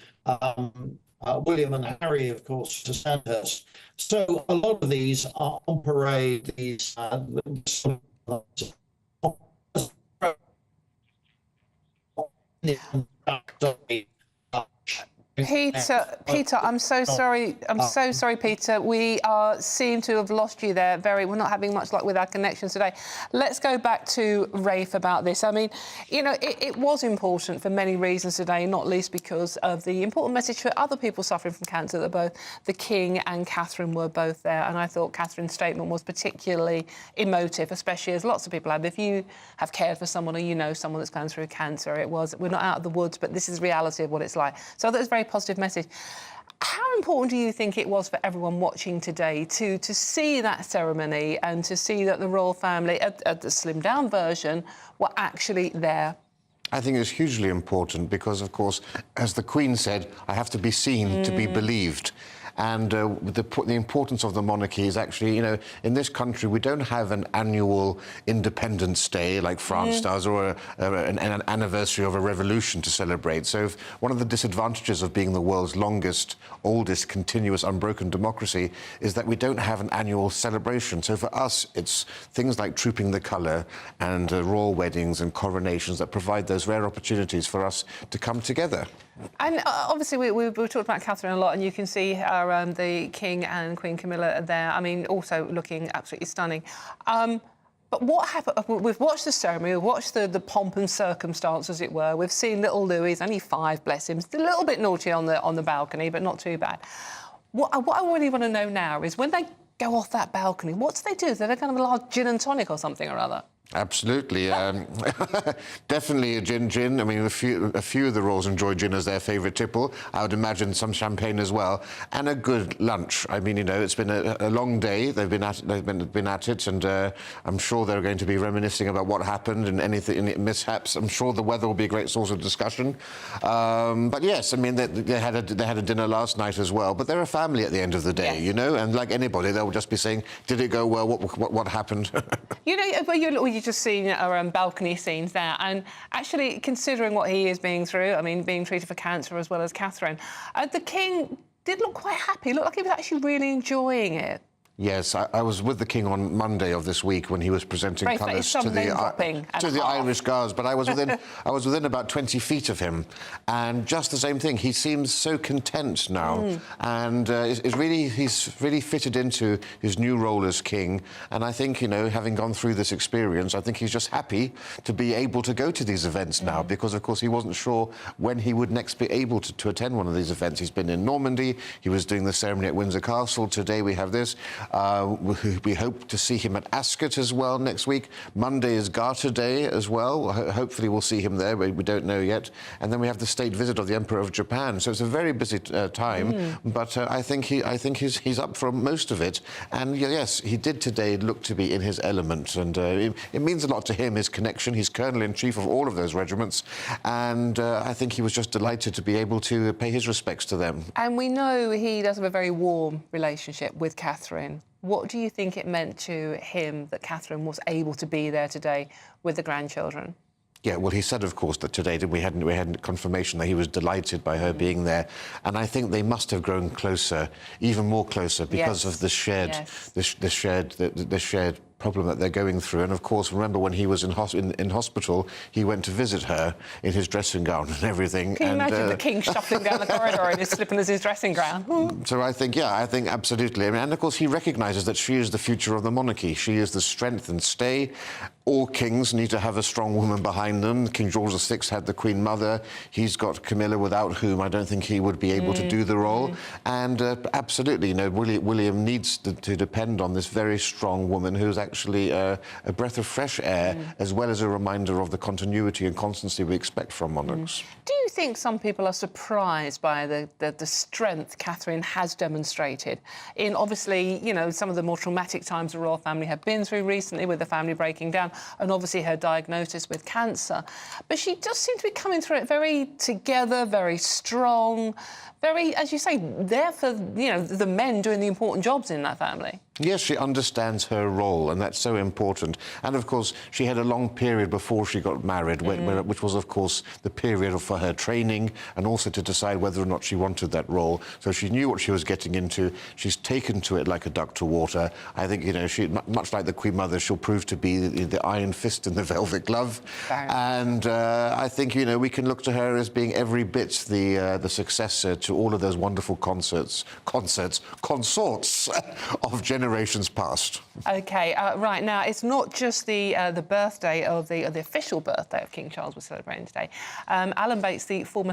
William and Harry, of course, to Sandhurst. So a lot of these are on parade. These Peter, I'm so sorry. I'm so sorry, Peter. We seem to have lost you there. We're not having much luck with our connections today. Let's go back to Rafe about this. I mean, you know, it was important for many reasons today, not least because of the important message for other people suffering from cancer that both the King and Catherine were both there. And I thought Catherine's statement was particularly emotive, especially as lots of people have. If you have cared for someone or you know someone that's going through cancer, we're not out of the woods, but this is the reality of what it's like. So that was very positive message. How important do you think it was for everyone watching today to see that ceremony and to see that the royal family, a slimmed down version, were actually there? I think it's hugely important because, of course, as the Queen said, I have to be seen to be believed. And the importance of the monarchy is actually, you know, in this country, we don't have an annual Independence Day like France does, or an anniversary of a revolution to celebrate. So one of the disadvantages of being the world's longest, oldest, continuous, unbroken democracy is that we don't have an annual celebration. So for us, it's things like Trooping the Colour and royal weddings and coronations that provide those rare opportunities for us to come together. And obviously, we talked about Catherine a lot, and you can see the King and Queen Camilla there. I mean, also looking absolutely stunning. But what happened? We've watched the ceremony, we've watched the pomp and circumstance, as it were. We've seen little Louis, only 5, bless him, a little bit naughty on the balcony, but not too bad. What I really want to know now is when they go off that balcony, what do they do? Is there kind of a large gin and tonic or something or other? Absolutely. Definitely a gin. I mean, a few of the royals enjoy gin as their favourite tipple. I would imagine some champagne as well, and a good lunch. I mean, you know, it's been a long day. They've been at it, and I'm sure they're going to be reminiscing about what happened and any mishaps. I'm sure the weather will be a great source of discussion. But yes, I mean, they had a dinner last night as well. But they're a family at the end of the day, you know, and like anybody, they'll just be saying, "Did it go well? What happened?" You know, but you've just seen our balcony scenes there, and actually considering what he is being through, I mean, being treated for cancer as well as Catherine, the King did look quite happy. It looked like he was actually really enjoying it. Yes, I was with the King on Monday of this week when he was presenting colours to the Irish Guards, but I was within about 20 feet of him, and just the same thing. He seems so content now, and he's really fitted into his new role as King. And I think, you know, having gone through this experience, I think he's just happy to be able to go to these events now, because of course he wasn't sure when he would next be able to attend one of these events. He's been in Normandy. He was doing the ceremony at Windsor Castle. Today we have this. We hope to see him at Ascot as well next week. Monday is Garter Day as well. Hopefully we'll see him there, but we don't know yet. And then we have the state visit of the Emperor of Japan. So it's a very busy time, but I think he's up for most of it. And yes, he did today look to be in his element, and it means a lot to him, his connection. He's Colonel-in-Chief of all of those regiments, and I think he was just delighted to be able to pay his respects to them. And we know he does have a very warm relationship with Catherine. What do you think it meant to him that Catherine was able to be there today with the grandchildren? Yeah, well, he said, of course, that today we had confirmation that he was delighted by her being there, and I think they must have grown closer, even more closer, because of the shared problem that they're going through. And of course, remember when he was in hospital, he went to visit her in his dressing gown and everything. Can you imagine the King shuffling down the corridor in his slippers, his dressing gown? So I think absolutely. I mean, and of course, he recognises that she is the future of the monarchy. She is the strength and stay. All kings need to have a strong woman behind them. King George VI had the Queen Mother. He's got Camilla, without whom I don't think he would be able to do the role. And absolutely, you know, William needs to depend on this very strong woman who's actually a breath of fresh air, as well as a reminder of the continuity and constancy we expect from monarchs. Do you think some people are surprised by the strength Catherine has demonstrated in, obviously, you know, some of the more traumatic times the royal family have been through recently, with the family breaking down, and obviously her diagnosis with cancer? But she does seem to be coming through it very together, very strong, very, as you say, there for, you know, the men doing the important jobs in that family. Yes, she understands her role, and that's so important. And, of course, she had a long period before she got married, which was, of course, the period for her training and also to decide whether or not she wanted that role. So she knew what she was getting into. She's taken to it like a duck to water. I think, you know, she, much like the Queen Mother, she'll prove to be the iron fist in the velvet glove. And I think, you know, we can look to her as being every bit the successor to all of those wonderful consorts of generations past. OK, right, now, it's not just the birthday of the official birthday of King Charles we're celebrating today. Alan Bates, the former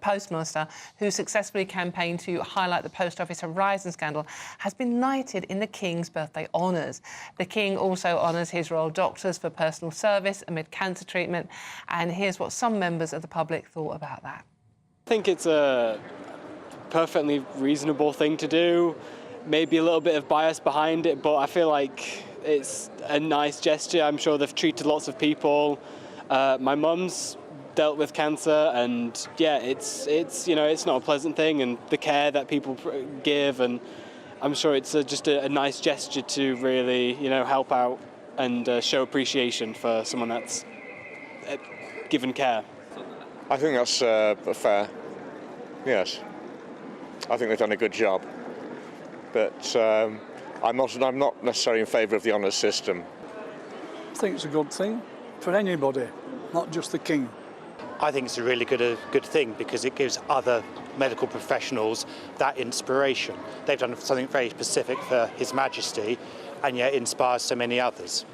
postmaster who successfully campaigned to highlight the Post Office Horizon scandal, has been knighted in the King's birthday honours. The King also honours his royal doctors for personal service amid cancer treatment, and here's what some members of the public thought about that. I think it's a perfectly reasonable thing to do. Maybe a little bit of bias behind it, but I feel like it's a nice gesture. I'm sure they've treated lots of people. My mum's dealt with cancer, and yeah, it's you know, it's not a pleasant thing, and the care that people give, and I'm sure it's just a nice gesture to really, you know, help out and show appreciation for someone that's given care. I think that's fair. Yes, I think they've done a good job, but I'm not necessarily in favour of the honours system. I think it's a good thing for anybody, not just the King. I think it's a really good thing because it gives other medical professionals that inspiration. They've done something very specific for His Majesty, and yet inspires so many others.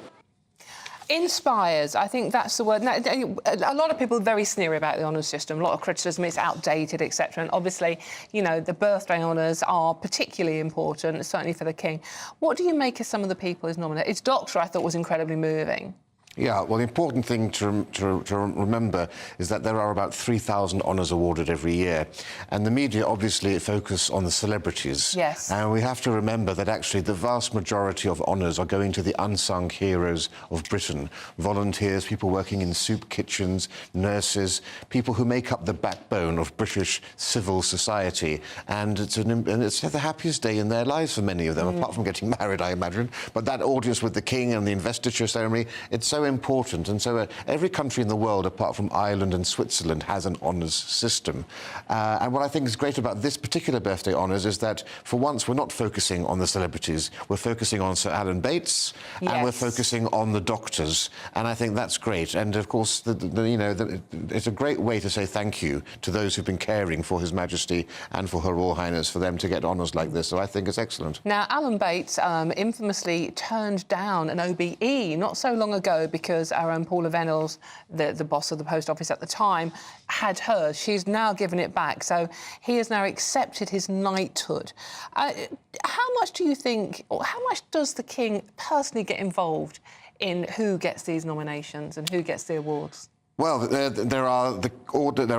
Inspires, I think that's the word. Now, a lot of people are very sneery about the honours system, a lot of criticism, it's outdated, etc. And obviously, you know, the birthday honours are particularly important, certainly for the King. What do you make of some of the people who's nominated? His doctor, I thought, was incredibly moving. Yeah, well, the important thing to remember is that there are about 3,000 honours awarded every year. And the media obviously focus on the celebrities. Yes. And we have to remember that actually the vast majority of honours are going to the unsung heroes of Britain. Volunteers, people working in soup kitchens, nurses, people who make up the backbone of British civil society. And it's the happiest day in their lives for many of them, apart from getting married, I imagine. But that audience with the King and the investiture ceremony, it's so important, and so every country in the world apart from Ireland and Switzerland has an honours system. And what I think is great about this particular birthday honours is that for once we're not focusing on the celebrities, we're focusing on Sir Alan Bates, and we're focusing on the doctors, and I think that's great. And of course, it's a great way to say thank you to those who've been caring for His Majesty and for Her Royal Highness, for them to get honours like this, so I think it's excellent. Now, Alan Bates infamously turned down an OBE not so long ago because our own Paula Venables, the boss of the post office at the time, had hers. She's now given it back, so he has now accepted his knighthood. How much do you think, or how much does the King personally get involved in who gets these nominations and who gets the awards? Well, there are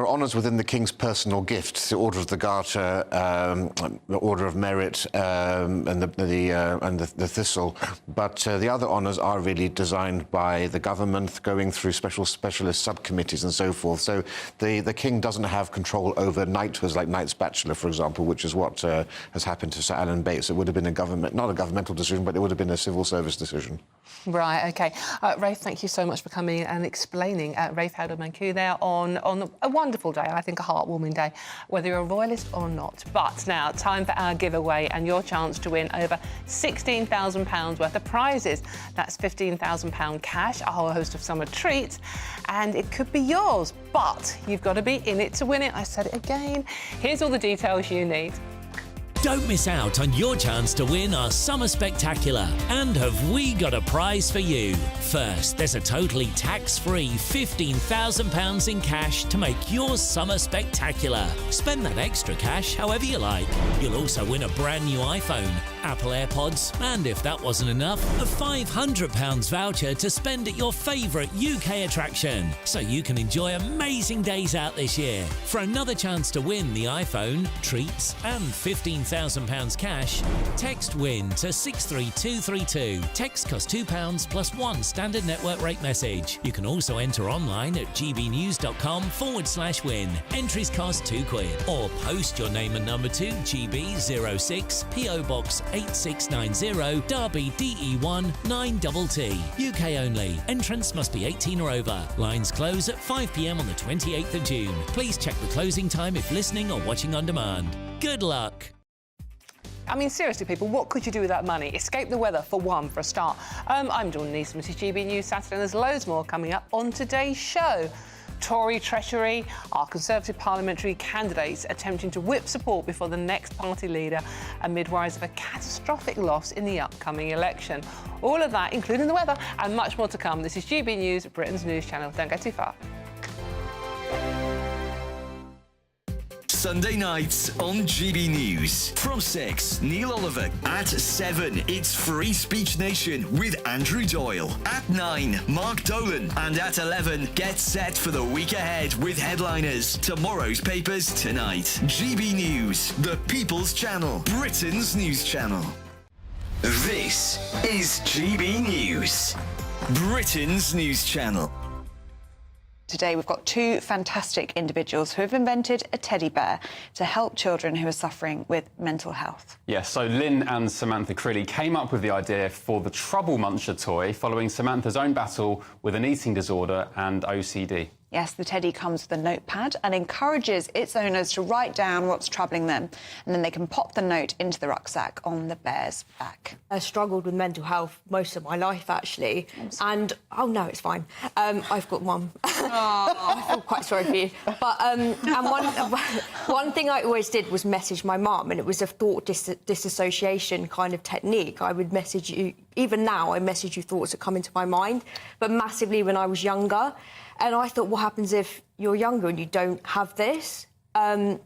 honours within the King's personal gifts: the Order of the Garter, the Order of Merit, and the Thistle. But the other honours are really designed by the government, going through specialist subcommittees and so forth. So the King doesn't have control over knighthoods like Knight's Bachelor, for example, which is what has happened to Sir Alan Bates. It would have been not a governmental decision, but it would have been a civil service decision. Right, OK. Rafe, thank you so much for coming and explaining. Rafe Howard-Mancu there on a wonderful day, I think a heartwarming day, whether you're a royalist or not. But now, time for our giveaway and your chance to win over £16,000 worth of prizes. That's £15,000 cash, a whole host of summer treats, and it could be yours, but you've got to be in it to win it. I said it again. Here's all the details you need. Don't miss out on your chance to win our Summer Spectacular. And have we got a prize for you? First, there's a totally tax-free £15,000 in cash to make your Summer Spectacular. Spend that extra cash however you like. You'll also win a brand new iPhone, Apple AirPods, and if that wasn't enough, a £500 voucher to spend at your favourite UK attraction, so you can enjoy amazing days out this year. For another chance to win the iPhone, treats, and £15,000 cash, text WIN to 63232. Text costs £2 plus one standard network rate message. You can also enter online at gbnews.com/win. Entries cost £2, or post your name and number to GB06 PO Box 8690 Derby DE1 9TT. UK only. Entrance must be 18 or over. Lines close at 5 p.m. on the 28th of June. Please check the closing time if listening or watching on demand. Good luck. I mean, seriously, people, what could you do with that money? Escape the weather, for one, for a start. I'm Dawn Neeson, this is GB News Saturday, and there's loads more coming up on today's show. Tory treachery, our Conservative parliamentary candidates attempting to whip support before the next party leader amid worries of a catastrophic loss in the upcoming election. All of that, including the weather, and much more to come. This is GB News, Britain's news channel. Don't go too far. Sunday nights on GB News. From 6, Neil Oliver. At 7, it's Free Speech Nation with Andrew Doyle. At 9, Mark Dolan. And at 11, get set for the week ahead with headliners. Tomorrow's papers tonight. GB News, the People's Channel, Britain's news channel. This is GB News, Britain's news channel. Today we've got two fantastic individuals who have invented a teddy bear to help children who are suffering with mental health. Yes, so Lynn and Samantha Crilly came up with the idea for the Trouble Muncher toy following Samantha's own battle with an eating disorder and OCD. Yes, the teddy comes with a notepad and encourages its owners to write down what's troubling them, and then they can pop the note into the rucksack on the bear's back. I struggled with mental health most of my life, actually, and oh no, it's fine. I've got one. I feel quite sorry for you. But and one thing I always did was message my mum, and it was a thought disassociation kind of technique. I would message you. Even now, I message you thoughts that come into my mind, but massively when I was younger. And I thought, what happens if you're younger and you don't have this? Yeah,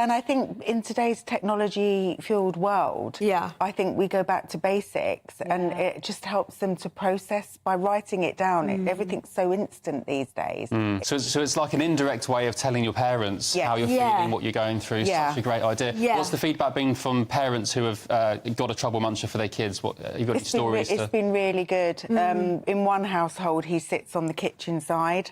and I think in today's technology-fueled world, I think we go back to basics, and it just helps them to process by writing it down. Everything's so instant these days. So it's like an indirect way of telling your parents how you're feeling, what you're going through. Such a great idea. What's the feedback been from parents who have got a Trouble Muncher for their kids? What you've got any stories? It's been really good. In one household, he sits on the kitchen side,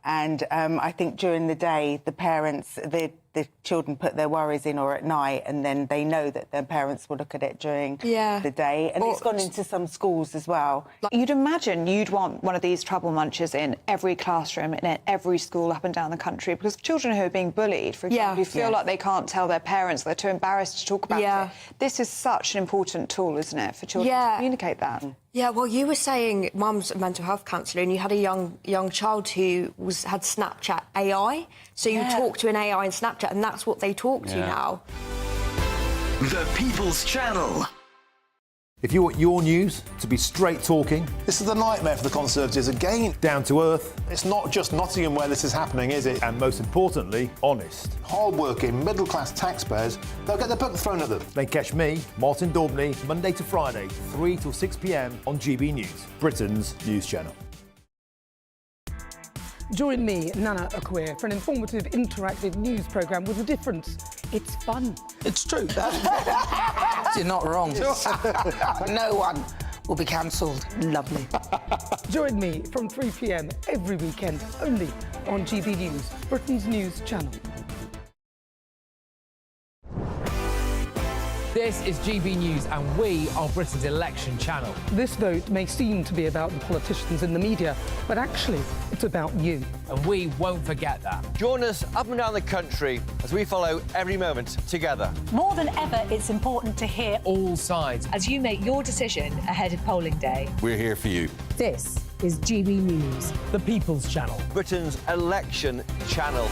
and I think during the day, the parents, the children put their worries in, or at night, and then they know that their parents will look at it during the day. And it's gone into some schools as well. You'd imagine you'd want one of these Trouble Munchers in every classroom and in every school up and down the country, because children who are being bullied, for example, who feel like they can't tell their parents, they're too embarrassed to talk about it. This is such an important tool, isn't it, for children to communicate that? Yeah, well, you were saying Mum's a mental health counsellor, and you had a young child who had Snapchat AI. So you talk to an AI in Snapchat, and that's what they talk to now. The People's Channel. If you want your news to be straight talking, this is a nightmare for the Conservatives again. Down to earth. It's not just Nottingham where this is happening, is it? And most importantly, honest. Hard-working, middle-class taxpayers, they'll get their book thrown at them. Then catch me, Martin Daubney, Monday to Friday, 3 till 6 p.m. on GB News, Britain's news channel. Join me, Nana Akweer, for an informative, interactive news programme with a difference. It's fun. It's true. You're not wrong. No one will be cancelled. Lovely. Join me from 3 p.m. every weekend, only on GB News, Britain's news channel. This is GB News, and we are Britain's election channel. This vote may seem to be about the politicians in the media, but actually, it's about you. And we won't forget that. Join us up and down the country as we follow every moment together. More than ever, it's important to hear all sides as you make your decision ahead of polling day. We're here for you. This is GB News, the People's Channel, Britain's election channel.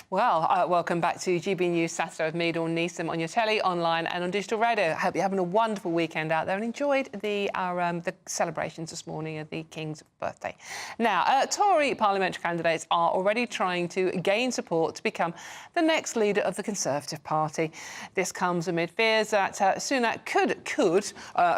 Well, welcome back to GB News Saturday with me, Dawn Neeson, on your telly, online and on digital radio. I hope you're having a wonderful weekend out there and enjoyed the celebrations this morning of the King's birthday. Now, Tory parliamentary candidates are already trying to gain support to become the next leader of the Conservative Party. This comes amid fears that Sunak could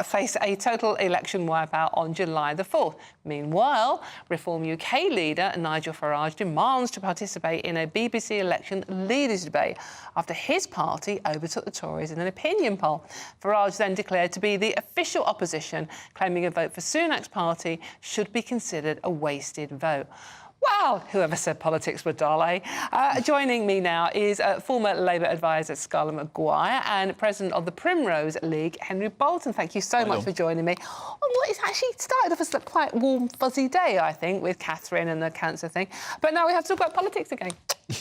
face a total election wipeout on July the 4th. Meanwhile, Reform UK leader Nigel Farage demands to participate in a BBC election leaders debate after his party overtook the Tories in an opinion poll. Farage then declared to be the official opposition, claiming a vote for Sunak's party should be considered a wasted vote. Well, whoever said politics were dull, eh? Joining me now is former Labour advisor Scarlett Maguire and president of the Primrose League, Henry Bolton. Thank you so much for joining me. Well, it's actually started off as a quite warm, fuzzy day, I think, with Catherine and the cancer thing. But now we have to talk about politics again.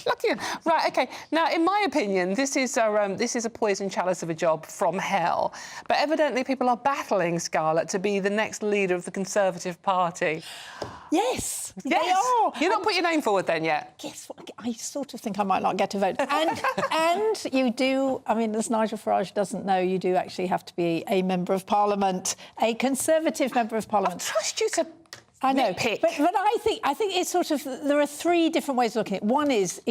Lucky. Right, OK. Now, in my opinion, this is a poison chalice of a job from hell. But evidently people are battling, Scarlett, to be the next leader of the Conservative Party. Yes, they are. You've not put your name forward then yet? Yes, I sort of think I might not get a vote. And you do, I mean, as Nigel Farage doesn't know, you do actually have to be a Member of Parliament, a Conservative Member of Parliament. I trust you to I know, pick. but I think it's sort of, there are three different ways of looking at it. One is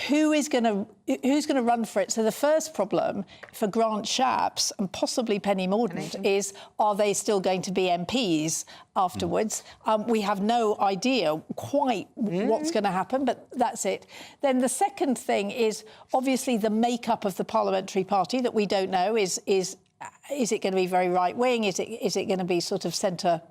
who's going to run for it? So the first problem for Grant Shapps and possibly Penny Mordaunt is, are they still going to be MPs afterwards? We have no idea quite what's going to happen, but that's it. Then the second thing is obviously the makeup of the parliamentary party that we don't know. Is it going to be very right wing? Is it going to be sort of centre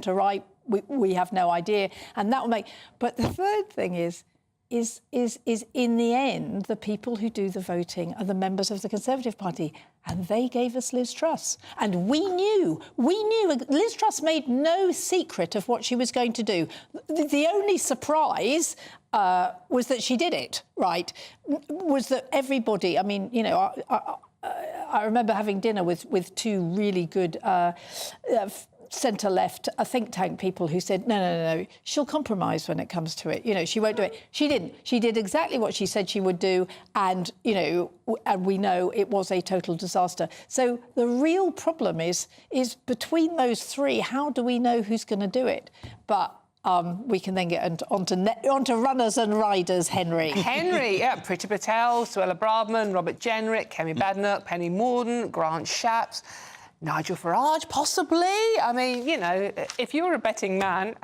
right? We have no idea, and that will make. But the third thing is in the end, the people who do the voting are the members of the Conservative Party, and they gave us Liz Truss. And we knew. Liz Truss made no secret of what she was going to do. The only surprise was that she did it, right? Was that everybody, I mean, you know, I remember having dinner with two really good centre-left think tank people who said, no, she'll compromise when it comes to it. You know, she won't do it. She didn't. She did exactly what she said she would do, and, you know, and we know it was a total disaster. So the real problem is between those three, how do we know who's going to do it? But we can then get onto runners and riders, Henry. Henry, yeah, Priti Patel, Suella Braverman, Robert Jenrick, Kemi Badenoch, Penny Mordaunt, Grant Shapps, Nigel Farage, possibly. I mean, you know, if you were a betting man,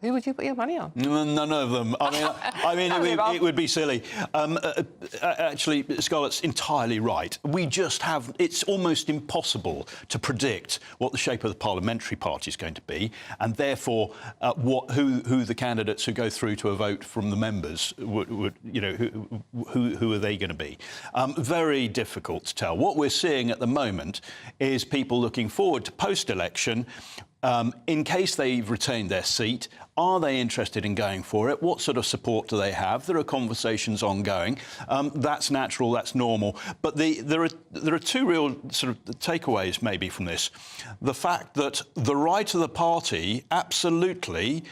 who would you put your money on? None of them. I mean, it would be silly. Actually, Scarlett's entirely right. We just have. It's almost impossible to predict what the shape of the parliamentary party is going to be, and therefore who the candidates who go through to a vote from the members would you know, who are they going to be? Very difficult to tell. What we're seeing at the moment is people looking forward to post-election. In case they've retained their seat, are they interested in going for it? What sort of support do they have? There are conversations ongoing. That's natural, that's normal. But there are two real sort of takeaways maybe from this. The fact that the right of the party absolutely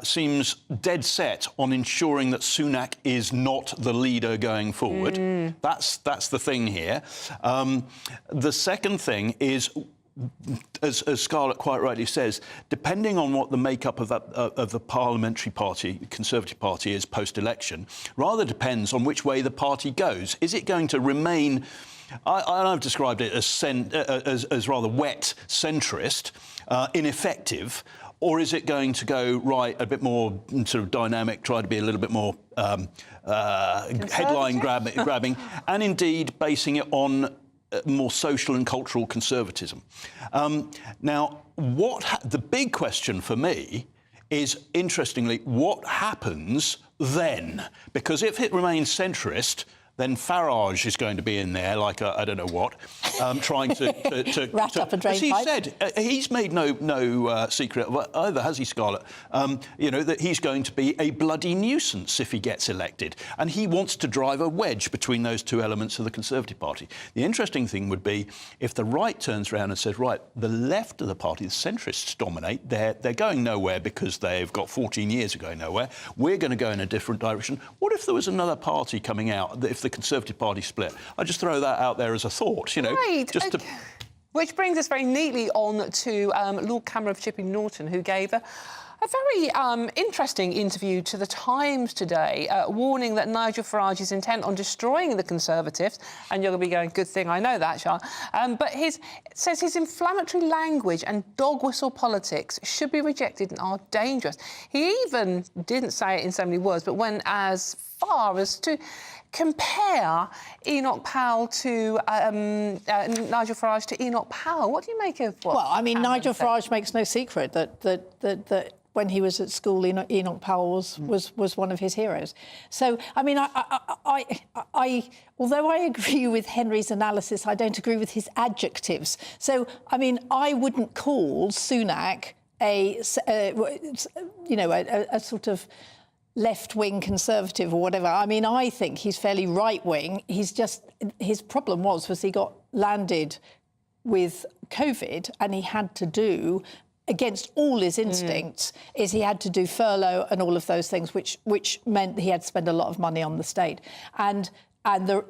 seems dead set on ensuring that Sunak is not the leader going forward. That's the thing here. The second thing is, as Scarlett quite rightly says, depending on what the makeup of the parliamentary party, Conservative Party, is post-election, rather depends on which way the party goes. Is it going to remain? I've described it as rather wet, centrist, ineffective, or is it going to go right a bit more sort of dynamic, try to be a little bit more headline grabbing, and indeed basing it on more social and cultural conservatism. Now, the big question for me is, interestingly, what happens then? Because if it remains centrist, then Farage is going to be in there like I don't know what, trying to rat up a drain as he pipe. said, he's made no secret either, has he, Scarlett? You know, that he's going to be a bloody nuisance if he gets elected, and he wants to drive a wedge between those two elements of the Conservative Party. The interesting thing would be if the right turns around and says, right, the left of the party, the centrists dominate. They're going nowhere because they've got 14 years of going nowhere. We're going to go in a different direction. What if there was another party coming out? If the Conservative Party split? I just throw that out there as a thought, you know. Right. Just to... Which brings us very neatly on to Lord Cameron of Chipping Norton, who gave a very interesting interview to The Times today, warning that Nigel Farage is intent on destroying the Conservatives. And you're going to be going, good thing I know that, Shah. But says his inflammatory language and dog whistle politics should be rejected and are dangerous. He even didn't say it in so many words, but went as far as to compare Enoch Powell to Nigel Farage to Enoch Powell. What do you make of what? Well, I mean, Cameron Nigel said? Farage makes no secret that when he was at school, Enoch Powell was one of his heroes. So, I mean, although I agree with Henry's analysis, I don't agree with his adjectives. So, I mean, I wouldn't call Sunak a sort of left-wing Conservative or whatever. I mean, I think he's fairly right-wing. His problem was he got landed with COVID, and he had to do, against all his instincts, he had to do furlough and all of those things, which meant he had to spend a lot of money on the state. And And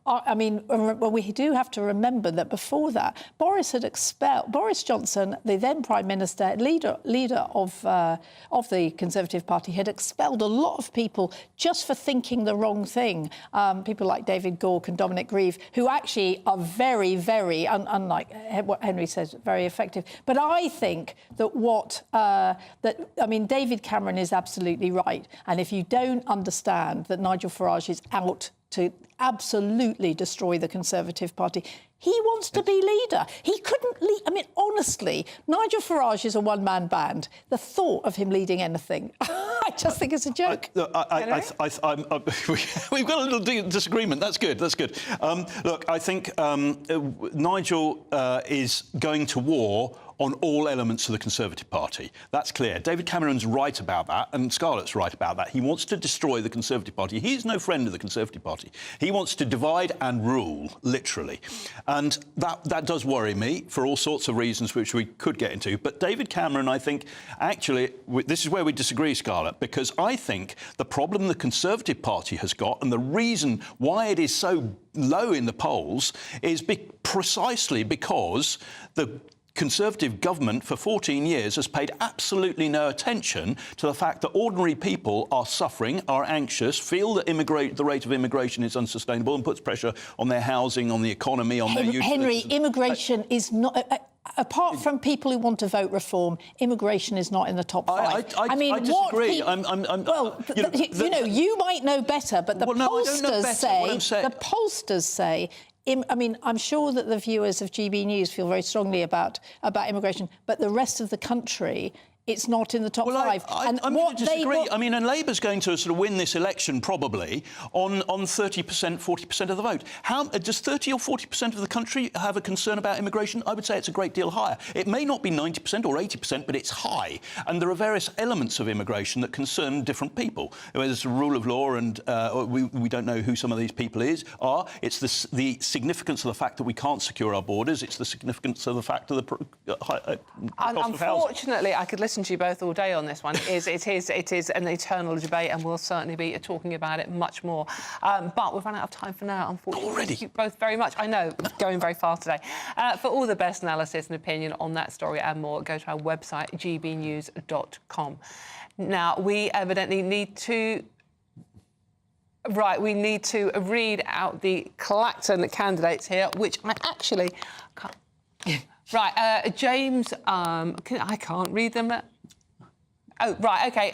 I mean, we do have to remember that before that, Boris Johnson, the then Prime Minister, leader of the Conservative Party, had expelled a lot of people just for thinking the wrong thing. People like David Gork and Dominic Grieve, who actually are very, very, unlike what Henry says, very effective. But I think that David Cameron is absolutely right. And if you don't understand that Nigel Farage is out to absolutely destroy the Conservative Party, he wants to be leader. He couldn't lead. I mean, honestly, Nigel Farage is a one-man band. The thought of him leading anything, I just think it's a joke. We've got a little disagreement. That's good. That's good. Look, I think Nigel is going to war on all elements of the Conservative Party. That's clear. David Cameron's right about that, and Scarlett's right about that. He wants to destroy the Conservative Party. He's no friend of the Conservative Party. He wants to divide and rule, literally. And that does worry me for all sorts of reasons which we could get into. But David Cameron, I think, actually, this is where we disagree, Scarlett, because I think the problem the Conservative Party has got, and the reason why it is so low in the polls, is precisely because the Conservative government for 14 years has paid absolutely no attention to the fact that ordinary people are suffering, are anxious, feel that the rate of immigration is unsustainable and puts pressure on their housing, on the economy, on their utilities. Henry, immigration is not... apart from people who want to vote reform, immigration is not in the top five. I disagree. You might know better, but the pollsters say... I'm sure that the viewers of GB News feel very strongly about immigration, but the rest of the country, it's not in the top five. I'm going to disagree. And Labour's going to sort of win this election probably on 30%, 40% of the vote. Does 30 or 40% of the country have a concern about immigration? I would say it's a great deal higher. It may not be 90% or 80%, but it's high. And there are various elements of immigration that concern different people. There's the rule of law, and we don't know who some of these people are. It's the significance of the fact that we can't secure our borders. It's the significance of the fact of the cost of housing. Unfortunately, I could listen to you both all day on this one. It is an eternal debate, and we'll certainly be talking about it much more. But we've run out of time for now, unfortunately. Already? Thank you both very much. I know, going very fast today. For all the best analysis and opinion on that story and more, go to our website, gbnews.com. Now, we evidently need to... Right, we need to read out the Clacton candidates here, which I actually can't... Right, James, I can't read them. Oh, right, OK.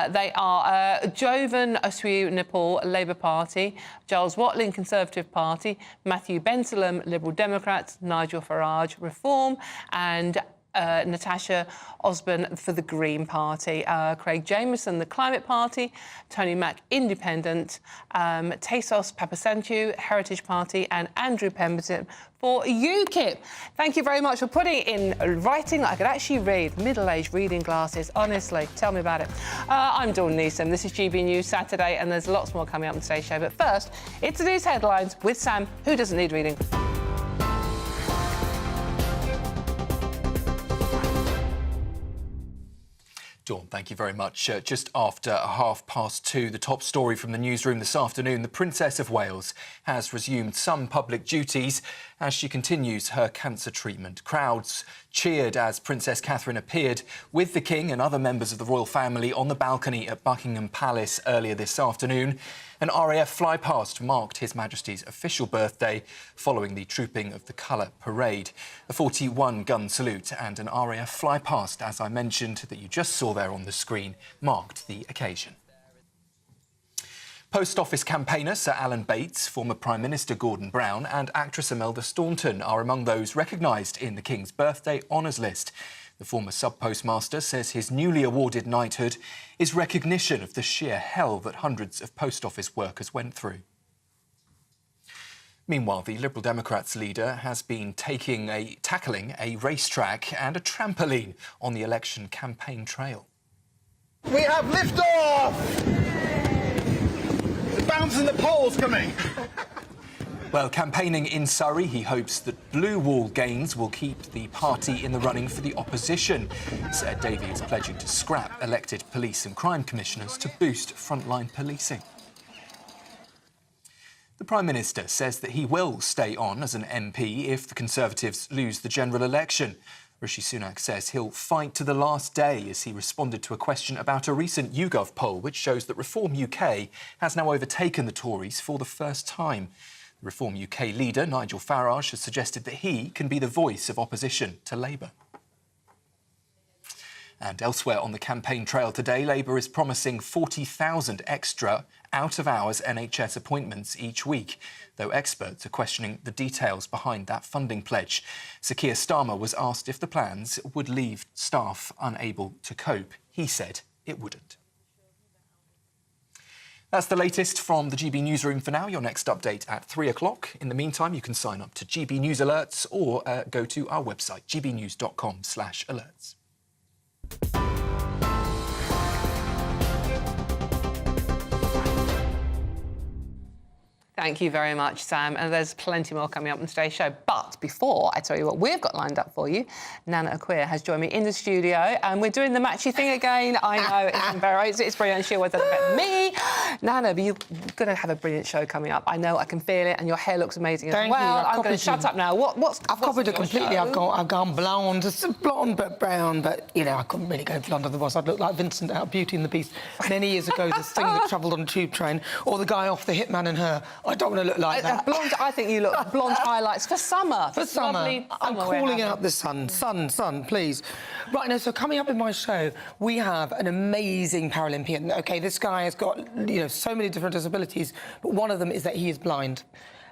They are Jovan Aswew, Nepal, Labour Party, Giles Watling, Conservative Party, Matthew Bensalem, Liberal Democrats, Nigel Farage, Reform, and Natasha Osborne for the Green Party, Craig Jameson, the Climate Party, Tony Mack, Independent, Tassos Papasantu, Heritage Party, and Andrew Pemberton for UKIP. Thank you very much for putting it in writing that I could actually read. Middle-aged reading glasses, honestly. Tell me about it. I'm Dawn Neeson. This is GB News Saturday, and there's lots more coming up on today's show. But first, it's the news headlines with Sam, who doesn't need reading. Dawn, thank you very much. Just after 2:30, the top story from the newsroom this afternoon, the Princess of Wales has resumed some public duties as she continues her cancer treatment. Crowds cheered as Princess Catherine appeared with the King and other members of the royal family on the balcony at Buckingham Palace earlier this afternoon. An RAF flypast marked His Majesty's official birthday following the Trooping of the Colour parade. A 41-gun salute and an RAF flypast, as I mentioned, that you just saw there on the screen, marked the occasion. Post Office campaigner Sir Alan Bates, former Prime Minister Gordon Brown and actress Imelda Staunton are among those recognised in the King's birthday honours list. The former sub-postmaster says his newly awarded knighthood is recognition of the sheer hell that hundreds of post office workers went through. Meanwhile, the Liberal Democrats leader has been tackling a racetrack and a trampoline on the election campaign trail. We have liftoff! The bounce in the pole's coming. Well, campaigning in Surrey, he hopes that blue wall gains will keep the party in the running for the opposition. Sir Davey is pledging to scrap elected police and crime commissioners to boost frontline policing. The Prime Minister says that he will stay on as an MP if the Conservatives lose the general election. Rishi Sunak says he'll fight to the last day as he responded to a question about a recent YouGov poll which shows that Reform UK has now overtaken the Tories for the first time. The Reform UK leader, Nigel Farage, has suggested that he can be the voice of opposition to Labour. And elsewhere on the campaign trail today, Labour is promising 40,000 extra out-of-hours NHS appointments each week, though experts are questioning the details behind that funding pledge. Sir Keir Starmer was asked if the plans would leave staff unable to cope. He said it wouldn't. That's the latest from the GB Newsroom for now. Your next update at 3 o'clock. In the meantime, you can sign up to GB News Alerts or go to our website, gbnews.com/alerts. Thank you very much, Sam. And there's plenty more coming up on today's show. But before I tell you what we've got lined up for you, Nana Akua has joined me in the studio, and we're doing the matchy thing again. I know it's brilliant. She always does it better than me. Nana, but you're going to have a brilliant show coming up. I know, I can feel it, and your hair looks amazing as well. I'm going to shut up now. I've copied it completely. I've gone blonde. It's blonde but brown, but you know I couldn't really go blonde otherwise. I'd look like Vincent out of Beauty and the Beast many years ago. This thing that travelled on a tube train, or the guy off The Hitman and Her. I don't want to look like that. Blonde, I think you look blonde highlights for summer. For summer. I'm calling out the sun. Sun, please. Right, now, so coming up in my show, we have an amazing Paralympian. OK, this guy has got, you know, so many different disabilities, but one of them is that he is blind.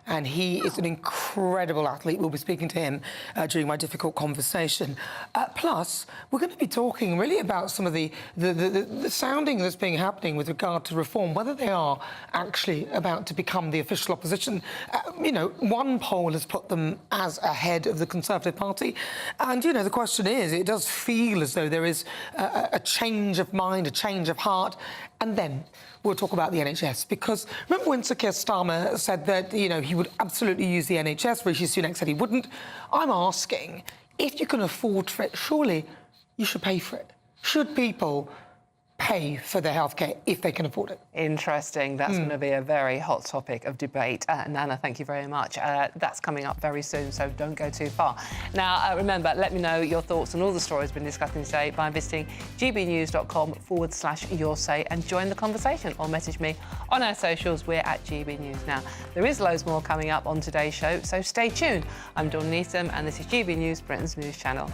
And he is an incredible athlete. We'll be speaking to him during my difficult conversation. Plus, we're going to be talking really about some of the sounding that's happening with regard to reform, whether they are actually about to become the official opposition. You know, one poll has put them as ahead of the Conservative Party. And, you know, the question is, it does feel as though there is a change of mind, a change of heart. And then we'll talk about the NHS, because remember when Sir Keir Starmer said that, you know, he would absolutely use the NHS, Rishi Sunak said he wouldn't. I'm asking, if you can afford for it, surely you should pay for it. Should people pay for their healthcare if they can afford it? Interesting. That's going to be a very hot topic of debate. Nana, thank you very much. That's coming up very soon, so don't go too far. Now, remember, let me know your thoughts on all the stories we've been discussing today by visiting gbnews.com/yoursay and join the conversation, or message me on our socials. We're at GB News. Now, there is loads more coming up on today's show, so stay tuned. I'm Dawn Neeson, and this is GB News, Britain's news channel.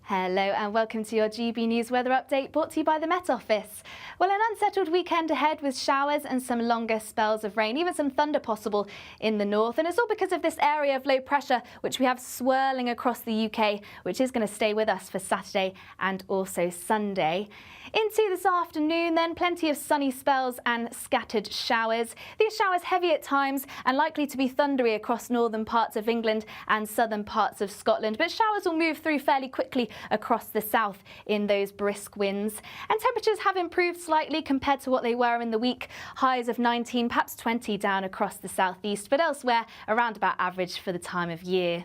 Hello and welcome to your GB News weather update, brought to you by the Met Office. Well, an unsettled weekend ahead with showers and some longer spells of rain, even some thunder possible in the north. And it's all because of this area of low pressure which we have swirling across the UK, which is going to stay with us for Saturday and also Sunday. Into this afternoon then, plenty of sunny spells and scattered showers. These showers heavy at times and likely to be thundery across northern parts of England and southern parts of Scotland. But showers will move through fairly quickly across the south in those brisk winds. And temperatures have improved slightly compared to what they were in the week. Highs of 19, perhaps 20 down across the southeast, but elsewhere around about average for the time of year.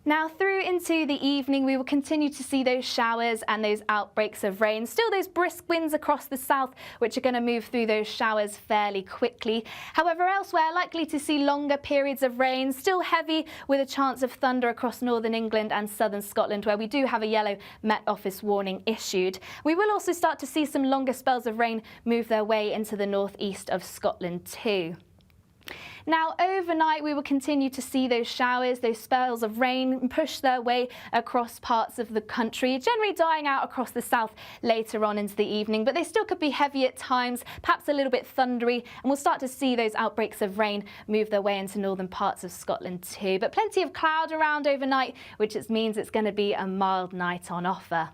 Now, through into the evening, we will continue to see those showers and those outbreaks of rain. Still those brisk winds across the south, which are going to move through those showers fairly quickly. However, elsewhere, likely to see longer periods of rain, still heavy with a chance of thunder across northern England and southern Scotland, where we do have a yellow Met Office warning issued. We will also start to see some longer spells of rain move their way into the northeast of Scotland too. Now, overnight, we will continue to see those showers, those spells of rain push their way across parts of the country, generally dying out across the south later on into the evening, but they still could be heavy at times, perhaps a little bit thundery, and we'll start to see those outbreaks of rain move their way into northern parts of Scotland too. But plenty of cloud around overnight, which means it's going to be a mild night on offer.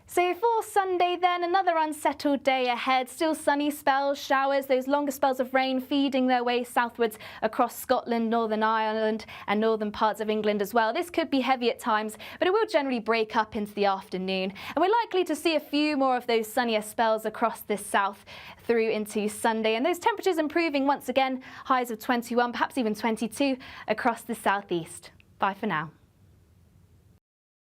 So for Sunday then, another unsettled day ahead. Still sunny spells, showers, those longer spells of rain feeding their way southwards across Scotland, Northern Ireland and northern parts of England as well. This could be heavy at times, but it will generally break up into the afternoon. And we're likely to see a few more of those sunnier spells across this south through into Sunday. And those temperatures improving once again, highs of 21, perhaps even 22 across the southeast. Bye for now.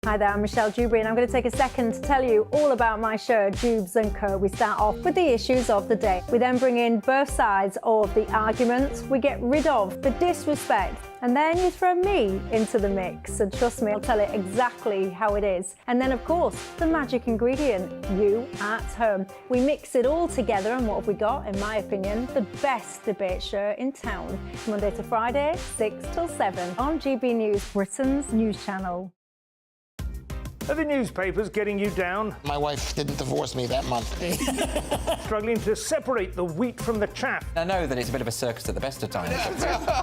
Hi there, I'm Michelle Dewberry and I'm going to take a second to tell you all about my show, Dubes & Co. We start off with the issues of the day. We then bring in both sides of the arguments. We get rid of the disrespect. And then you throw me into the mix. And trust me, I'll tell it exactly how it is. And then, of course, the magic ingredient, you at home. We mix it all together and what have we got, in my opinion, the best debate show in town. Monday to Friday, 6 till 7 on GB News, Britain's news channel. Are the newspapers getting you down? My wife didn't divorce me that month. Struggling to separate the wheat from the chaff? I know that it's a bit of a circus at the best of times.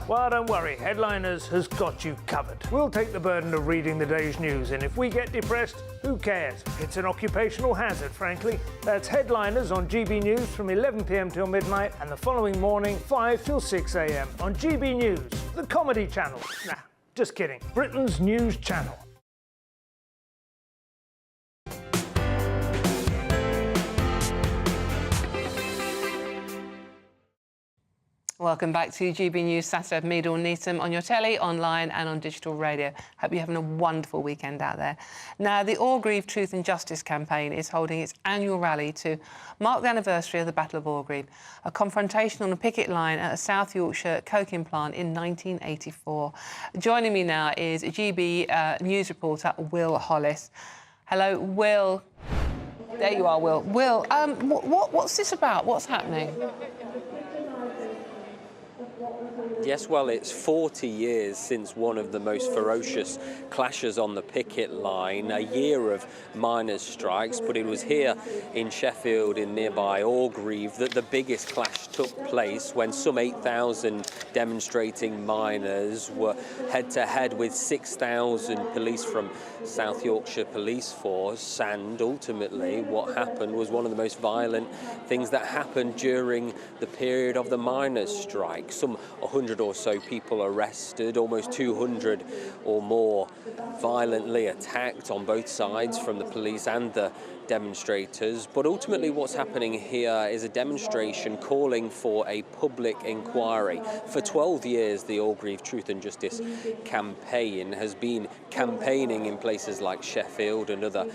Well, don't worry, Headliners has got you covered. We'll take the burden of reading the day's news, and if we get depressed, who cares? It's an occupational hazard, frankly. That's Headliners on GB News from 11 p.m. till midnight, and the following morning, 5 till 6 a.m. on GB News, the comedy channel. Nah, just kidding. Britain's news channel. Welcome back to GB News Saturday with me, Dawn Neeson, on your telly, online and on digital radio. Hope you're having a wonderful weekend out there. Now, the Orgreave Truth and Justice campaign is holding its annual rally to mark the anniversary of the Battle of Orgreave, a confrontation on a picket line at a South Yorkshire coking plant in 1984. Joining me now is GB News reporter Will Hollis. Hello, Will. There you are, Will. Will, what's this about? What's happening? Yes, well, it's 40 years since one of the most ferocious clashes on the picket line, a year of miners' strikes, but it was here in Sheffield, in nearby Orgreave, that the biggest clash took place when some 8,000 demonstrating miners were head-to-head with 6,000 police from South Yorkshire Police Force, and ultimately what happened was one of the most violent things that happened during the period of the miners' strike. Some 100 or so people arrested, almost 200 or more violently attacked on both sides from the police and the demonstrators. But ultimately what's happening here is a demonstration calling for a public inquiry. For 12 years, the Orgreave Truth and Justice campaign has been campaigning in places like Sheffield and other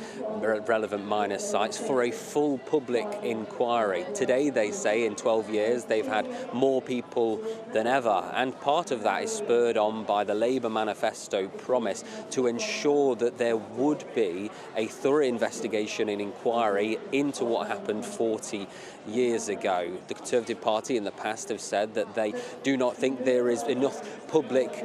relevant miners' sites for a full public inquiry. Today, they say, in 12 years, they've had more people than ever, and part of that is spurred on by the Labour manifesto promise to ensure that there would be a thorough investigation and inquiry into what happened 40 years ago. The Conservative Party in the past have said that they do not think there is enough public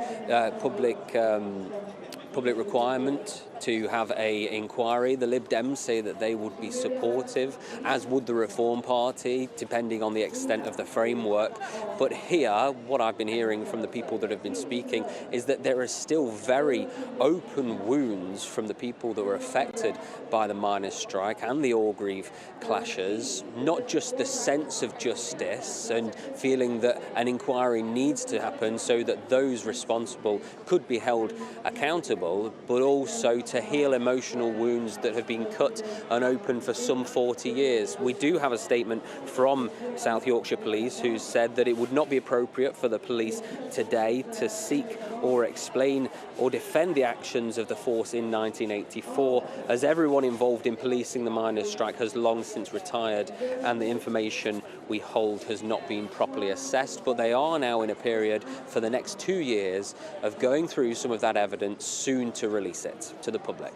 requirement to have an inquiry. The Lib Dems say that they would be supportive, as would the Reform Party, depending on the extent of the framework. But here, what I've been hearing from the people that have been speaking is that there are still very open wounds from the people that were affected by the miners' strike and the Orgreave clashes, not just the sense of justice and feeling that an inquiry needs to happen so that those responsible could be held accountable, but also to heal emotional wounds that have been cut and open for some 40 years. We do have a statement from South Yorkshire Police who said that it would not be appropriate for the police today to seek or explain or defend the actions of the force in 1984, as everyone involved in policing the miners' strike has long since retired and the information we hold has not been properly assessed. But they are now in a period for the next 2 years of going through some of that evidence, soon to release it to the public.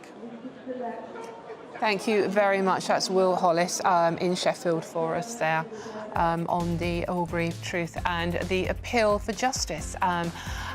Thank you very much. That's Will Hollis in Sheffield for us there on the Orgreave Truth and the Appeal for Justice.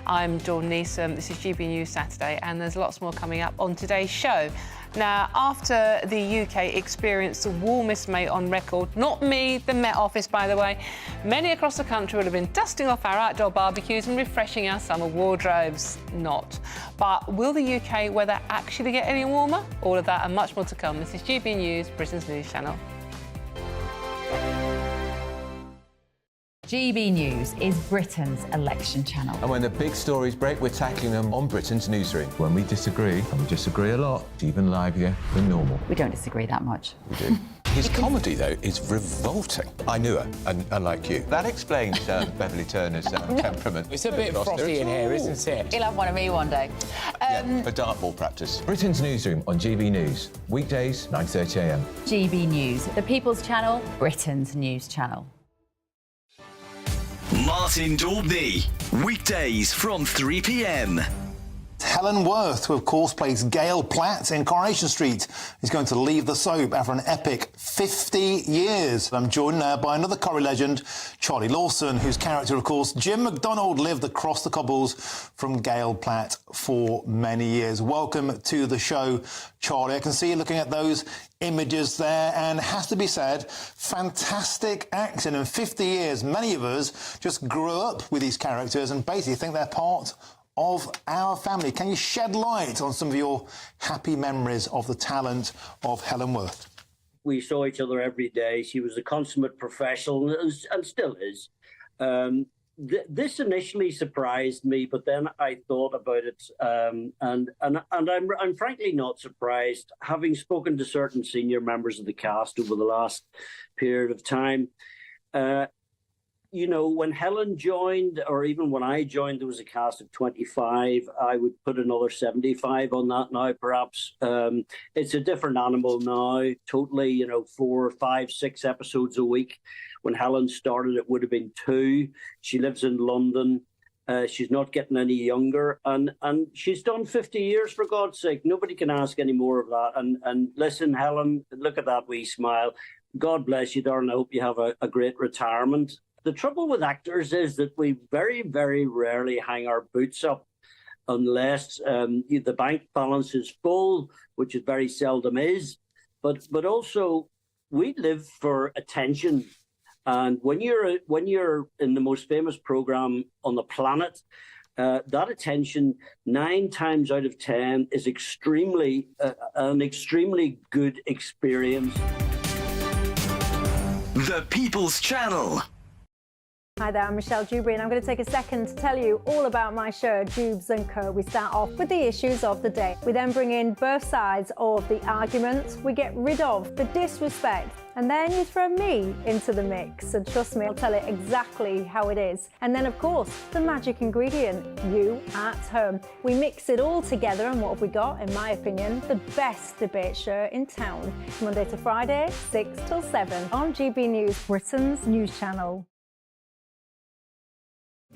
I'm Dawn Neeson. This is GB News Saturday, and there's lots more coming up on today's show. Now, after the UK experienced the warmest May on record, not me, the Met Office, by the way, many across the country would have been dusting off our outdoor barbecues and refreshing our summer wardrobes. Not. But will the UK weather actually get any warmer? All of that and much more to come. This is GB News, Britain's news channel. GB News is Britain's election channel. And when the big stories break, we're tackling them on Britain's newsroom. When we disagree, and we disagree a lot, it's even livelier than normal. We don't disagree that much. We do. His comedy, though, is revolting. I knew her, and unlike you. That explains Beverly Turner's temperament. It's a bit frosty in here, isn't it? He'll have one of me one day. Yeah, for dartball practice. Britain's Newsroom on GB News. Weekdays, 9:30 a.m. GB News, the People's Channel, Britain's news channel. Martin Daubney, weekdays from 3 p.m. Helen Worth, who of course plays Gail Platt in Coronation Street, is going to leave the soap after an epic 50 years. I'm joined now by another Corrie legend, Charlie Lawson, whose character, of course, Jim McDonald, lived across the cobbles from Gail Platt for many years. Welcome to the show, Charlie. I can see you looking at those images there, and it has to be said, fantastic acting. In 50 years, many of us just grew up with these characters and basically think they're part of our family. Can you shed light on some of your happy memories of the talent of Helen Worth? We saw each other every day. She was a consummate professional and still is. This initially surprised me, but then I thought about it, and I'm frankly not surprised. Having spoken to certain senior members of the cast over the last period of time, you know, when Helen joined, or even when I joined, there was a cast of 25. I would put another 75 on that now, perhaps. It's a different animal now, totally, you know, 4, 5, 6 episodes a week. When Helen started, it would have been 2. She lives in London. She's not getting any younger. And she's done 50 years, for God's sake. Nobody can ask any more of that. And listen, Helen, look at that wee smile. God bless you, darling. I hope you have a great retirement. The trouble with actors is that we very, very rarely hang our boots up unless the bank balance is full, which it very seldom is. But also, we live for attention. And when you're in the most famous program on the planet, that attention 9 times out of 10 is an extremely good experience. The People's Channel. Hi there, I'm Michelle Dewberry, and I'm going to take a second to tell you all about my show, Jubes & Co. We start off with the issues of the day. We then bring in both sides of the arguments. We get rid of the disrespect. And then you throw me into the mix. And trust me, I'll tell it exactly how it is. And then, of course, the magic ingredient, you at home. We mix it all together, and what have we got? In my opinion, the best debate show in town. Monday to Friday, 6 till 7 on GB News, Britain's news channel.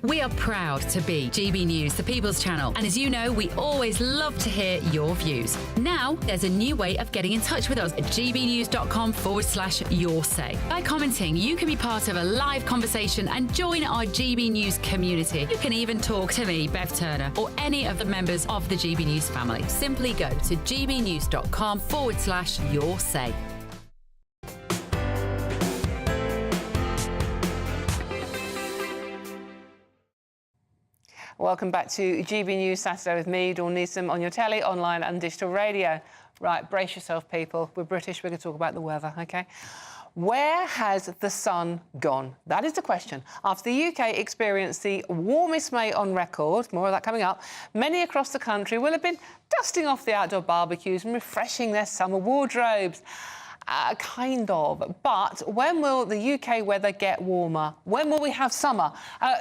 We are proud to be GB News, the People's Channel. And as you know, we always love to hear your views. Now, there's a new way of getting in touch with us at gbnews.com/yoursay. By commenting, you can be part of a live conversation and join our GB News community. You can even talk to me, Bev Turner, or any of the members of the GB News family. Simply go to gbnews.com/yoursay. Welcome back to GB News Saturday with me, Dawn Neeson, on your telly, online and digital radio. Right, brace yourself, people. We're British, we're going to talk about the weather, OK? Where has the sun gone? That is the question. After the UK experienced the warmest May on record, more of that coming up, many across the country will have been dusting off the outdoor barbecues and refreshing their summer wardrobes. Kind of. But when will the UK weather get warmer? When will we have summer?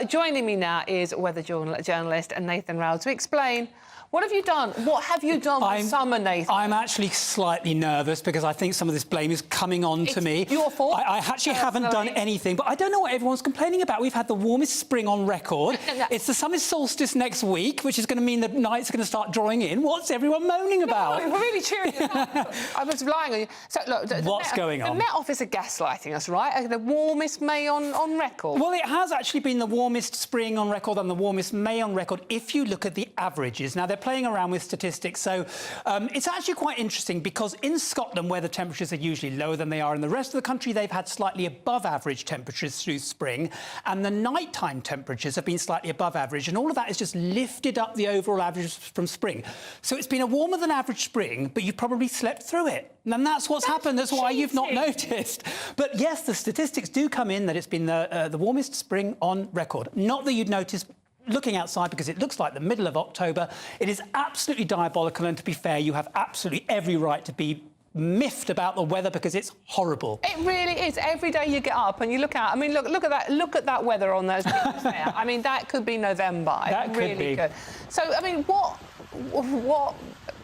Joining me now is weather journalist Nathan Rowell to explain. What have you done? What have you done for summer, Nathan? I'm actually slightly nervous because I think some of this blame is coming on to me. It's your fault. I actually haven't done anything, but I don't know what everyone's complaining about. We've had the warmest spring on record. It's the summer solstice next week, which is going to mean that nights are going to start drawing in. What's everyone moaning about? No, we're really cheering you up. I was lying on you. So, look, what's going on? The Met Office are gaslighting us, right? The warmest May on record. Well, it has actually been the warmest spring on record and the warmest May on record if you look at the averages. Now, they're playing around with statistics, so it's actually quite interesting because in Scotland, where the temperatures are usually lower than they are in the rest of the country, they've had slightly above average temperatures through spring, and the nighttime temperatures have been slightly above average, and all of that has just lifted up the overall average from spring. So it's been a warmer than average spring, but you've probably slept through it. And that's what's happened. That's why you've not noticed. But yes, the statistics do come in that it's been the warmest spring on record. Not that you'd notice looking outside because it looks like the middle of October. It is absolutely diabolical, and to be fair, you have absolutely every right to be miffed about the weather because it's horrible. It really is. Every day you get up and you look out. I mean, look at that weather on those pictures there. I mean, that could be November. That could really be. Could. So, I mean,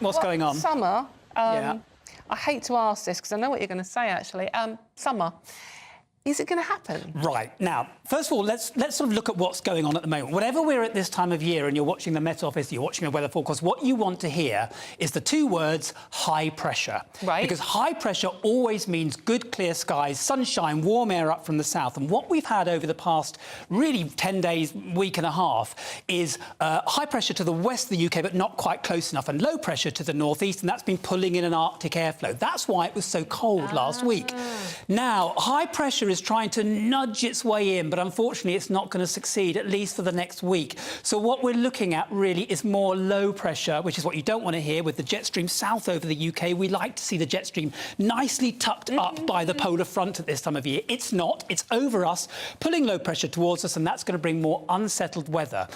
what's going on? Summer. Yeah. I hate to ask this because I know what you're going to say. Actually, summer. Is it going to happen? Right. Now, first of all, let's sort of look at what's going on at the moment. Whenever we're at this time of year and you're watching the Met Office, you're watching a weather forecast, what you want to hear is the two words high pressure. Right. Because high pressure always means good, clear skies, sunshine, warm air up from the south. And what we've had over the past, really, 10 days, week and a half, is high pressure to the west of the UK, but not quite close enough, and low pressure to the northeast, and that's been pulling in an Arctic airflow. That's why it was so cold last week. Now, high pressure is trying to nudge its way in, but unfortunately it's not going to succeed, at least for the next week. So what we're looking at really is more low pressure, which is what you don't want to hear with the jet stream south over the UK. We like to see the jet stream nicely tucked up by the polar front at this time of year. It's not. It's over us, pulling low pressure towards us, and that's going to bring more unsettled weather.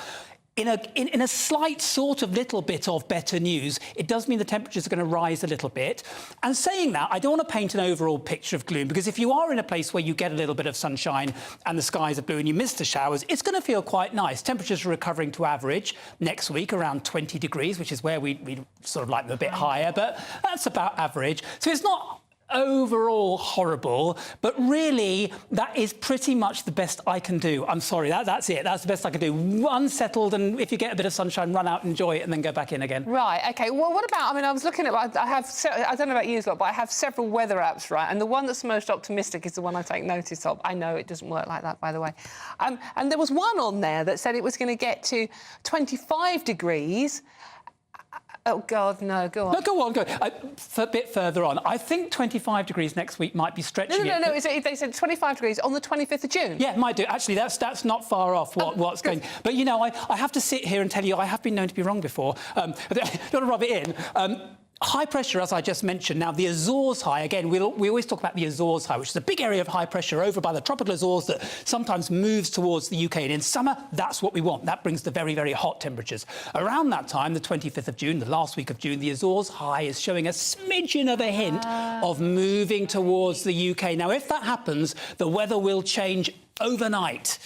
In a slight sort of little bit of better news, it does mean the temperatures are going to rise a little bit. And saying that, I don't want to paint an overall picture of gloom, because if you are in a place where you get a little bit of sunshine and the skies are blue and you miss the showers, it's going to feel quite nice. Temperatures are recovering to average next week, around 20 degrees, which is where we sort of like them a bit higher, but that's about average. So it's not overall horrible, but really that is pretty much the best I can do. I'm sorry, that's it. That's the best I can do. Unsettled, and if you get a bit of sunshine, run out, enjoy it, and then go back in again. Right, OK. Well, what about, I mean, I was looking at, I don't know about you, lot, but I have several weather apps, right? And the one that's most optimistic is the one I take notice of. I know it doesn't work like that, by the way. And there was one on there that said it was going to get to 25 degrees. Oh, God, no, go on. No, go on, go on. A bit further on. I think 25 degrees next week might be stretching No. They said 25 degrees on the 25th of June. Yeah, might do. Actually, that's not far off what's going. But, you know, I have to sit here and tell you I have been known to be wrong before. Don't want to rub it in. High pressure, as I just mentioned. Now, the Azores high, again, we always talk about the Azores high, which is a big area of high pressure over by the tropical Azores that sometimes moves towards the UK. And in summer, that's what we want. That brings the very, very hot temperatures. Around that time, the 25th of June, the last week of June, the Azores high is showing a smidgen of a hint of moving towards the UK. Now, if that happens, the weather will change overnight.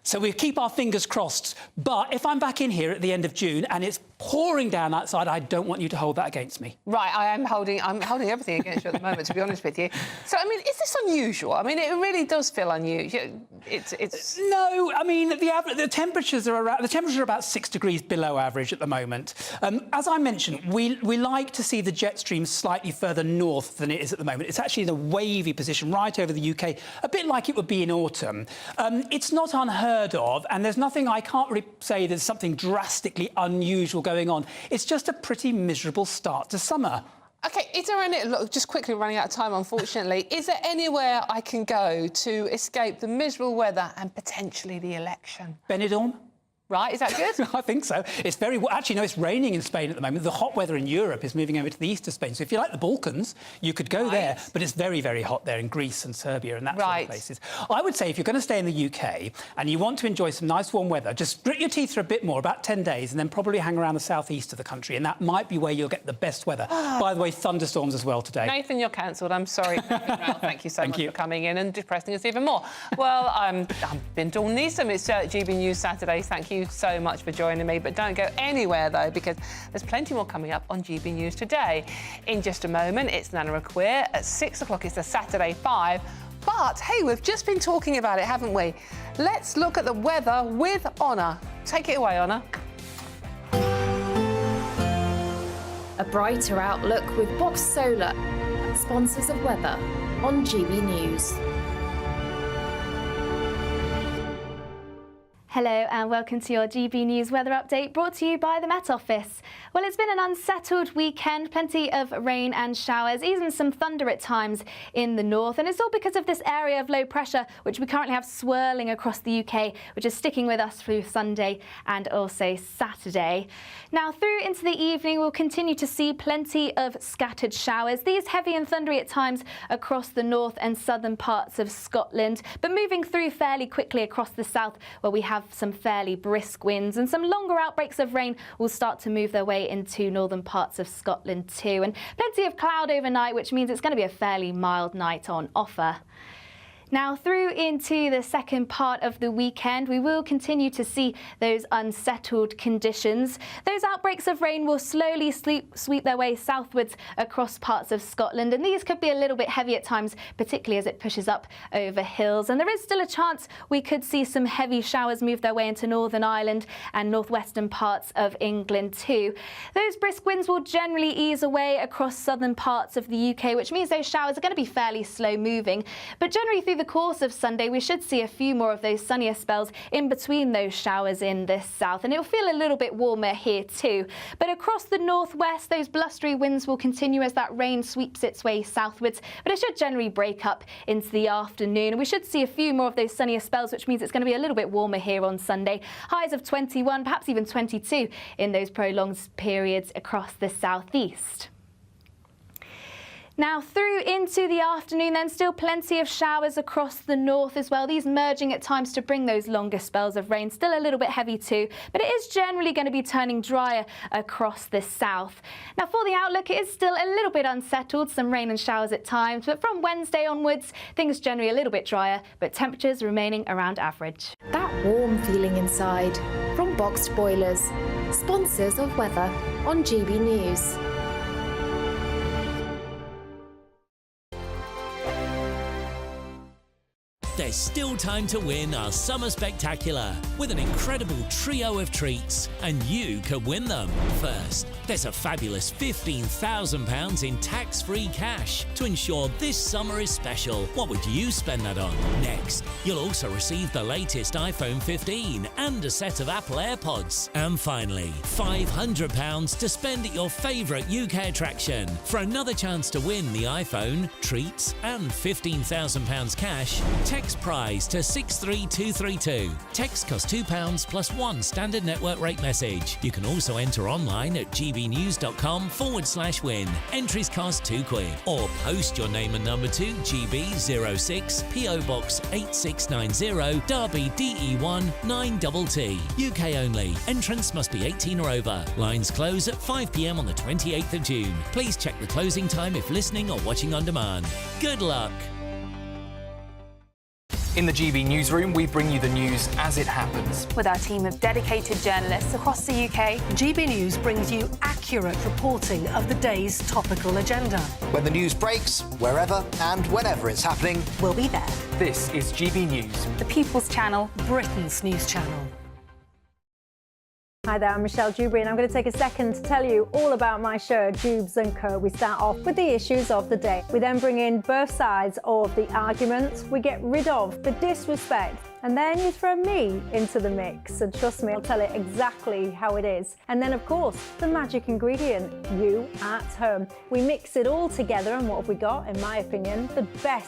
So we keep our fingers crossed. But if I'm back in here at the end of June and it's pouring down outside, I don't want you to hold that against me. Right, I'm holding everything against you at the moment, to be honest with you. So, I mean, is this unusual? I mean, it really does feel unusual. It's... No, I mean, the temperatures are about 6 degrees below average at the moment. As I mentioned, we like to see the jet stream slightly further north than it is at the moment. It's actually in a wavy position right over the UK, a bit like it would be in autumn. It's not unheard of, and there's nothing, I can't really say there's something drastically unusual going on. It's just a pretty miserable start to summer. OK, is there any... Look, just quickly running out of time, unfortunately. Is there anywhere I can go to escape the miserable weather and potentially the election? Benidorm. Right, is that good? I think so. It's very... Actually, no, it's raining in Spain at the moment. The hot weather in Europe is moving over to the east of Spain. So if you like the Balkans, you could go there. But it's very, very hot there in Greece and Serbia and that sort of places. I would say if you're going to stay in the UK and you want to enjoy some nice warm weather, just grit your teeth for a bit more, about 10 days, and then probably hang around the southeast of the country, and that might be where you'll get the best weather. By the way, thunderstorms as well today. Nathan, you're cancelled. I'm sorry. Thank you so much for coming in and depressing us even more. Well, I've been Dawn Neeson. It's GB News Saturdays. Thank you so much for joining me, but don't go anywhere though, because there's plenty more coming up on GB News today. In just a moment, it's Nana Aquir. At 6 o'clock, it's the Saturday 5. But hey, we've just been talking about it, haven't we? Let's look at the weather with Honor. Take it away, Honor. A brighter outlook with Box Solar, sponsors of weather on GB News. Hello and welcome to your GB News weather update brought to you by the Met Office. Well, it's been an unsettled weekend, plenty of rain and showers, even some thunder at times in the north. And it's all because of this area of low pressure, which we currently have swirling across the UK, which is sticking with us through Sunday and also Saturday. Now, through into the evening, we'll continue to see plenty of scattered showers. These heavy and thundery at times across the north and southern parts of Scotland, but moving through fairly quickly across the south, where we have some fairly brisk winds, and some longer outbreaks of rain will start to move their way into northern parts of Scotland too. And plenty of cloud overnight, which means it's going to be a fairly mild night on offer. Now, through into the second part of the weekend, we will continue to see those unsettled conditions. Those outbreaks of rain will slowly sweep their way southwards across parts of Scotland, and these could be a little bit heavy at times, particularly as it pushes up over hills. And there is still a chance we could see some heavy showers move their way into Northern Ireland and northwestern parts of England too. Those brisk winds will generally ease away across southern parts of the UK, which means those showers are going to be fairly slow moving. But generally through the course of Sunday, we should see a few more of those sunnier spells in between those showers in the south, and it'll feel a little bit warmer here too. But across the northwest, those blustery winds will continue as that rain sweeps its way southwards, but it should generally break up into the afternoon, and we should see a few more of those sunnier spells, which means it's going to be a little bit warmer here on Sunday. Highs of 21, perhaps even 22 in those prolonged periods across the southeast. Now, through into the afternoon, then still plenty of showers across the north as well. These merging at times to bring those longer spells of rain. Still a little bit heavy too, but it is generally going to be turning drier across the south. Now, for the outlook, it is still a little bit unsettled. Some rain and showers at times, but from Wednesday onwards, things generally a little bit drier, but temperatures remaining around average. That warm feeling inside from Boxed Boilers, sponsors of weather on GB News. There's still time to win our Summer Spectacular with an incredible trio of treats, and you could win them. First, there's a fabulous £15,000 in tax-free cash to ensure this summer is special. What would you spend that on? Next, you'll also receive the latest iPhone 15 and a set of Apple AirPods. And finally, £500 to spend at your favourite UK attraction. For another chance to win the iPhone, treats and £15,000 cash, text prize to 63232. Text costs £2 plus one standard network rate message. You can also enter online at gbnews.com/win. Entries cost £2, or post your name and number to GB06 PO Box 8690 Derby DE1 9TT. UK only. Entrance must be 18 or over. Lines close at 5 p.m. on the 28th of June. Please check the closing time if listening or watching on demand. Good luck. In the GB newsroom, we bring you the news as it happens. With our team of dedicated journalists across the UK, GB News brings you accurate reporting of the day's topical agenda. When the news breaks, wherever and whenever it's happening, we'll be there. This is GB News, the People's Channel, Britain's news channel. Hi there, I'm Michelle Dewberry, and I'm going to take a second to tell you all about my show, Jubes & Co. We start off with the issues of the day. We then bring in both sides of the argument. We get rid of the disrespect. And then you throw me into the mix. And trust me, I'll tell it exactly how it is. And then, of course, the magic ingredient, you at home. We mix it all together, and what have we got? In my opinion, the best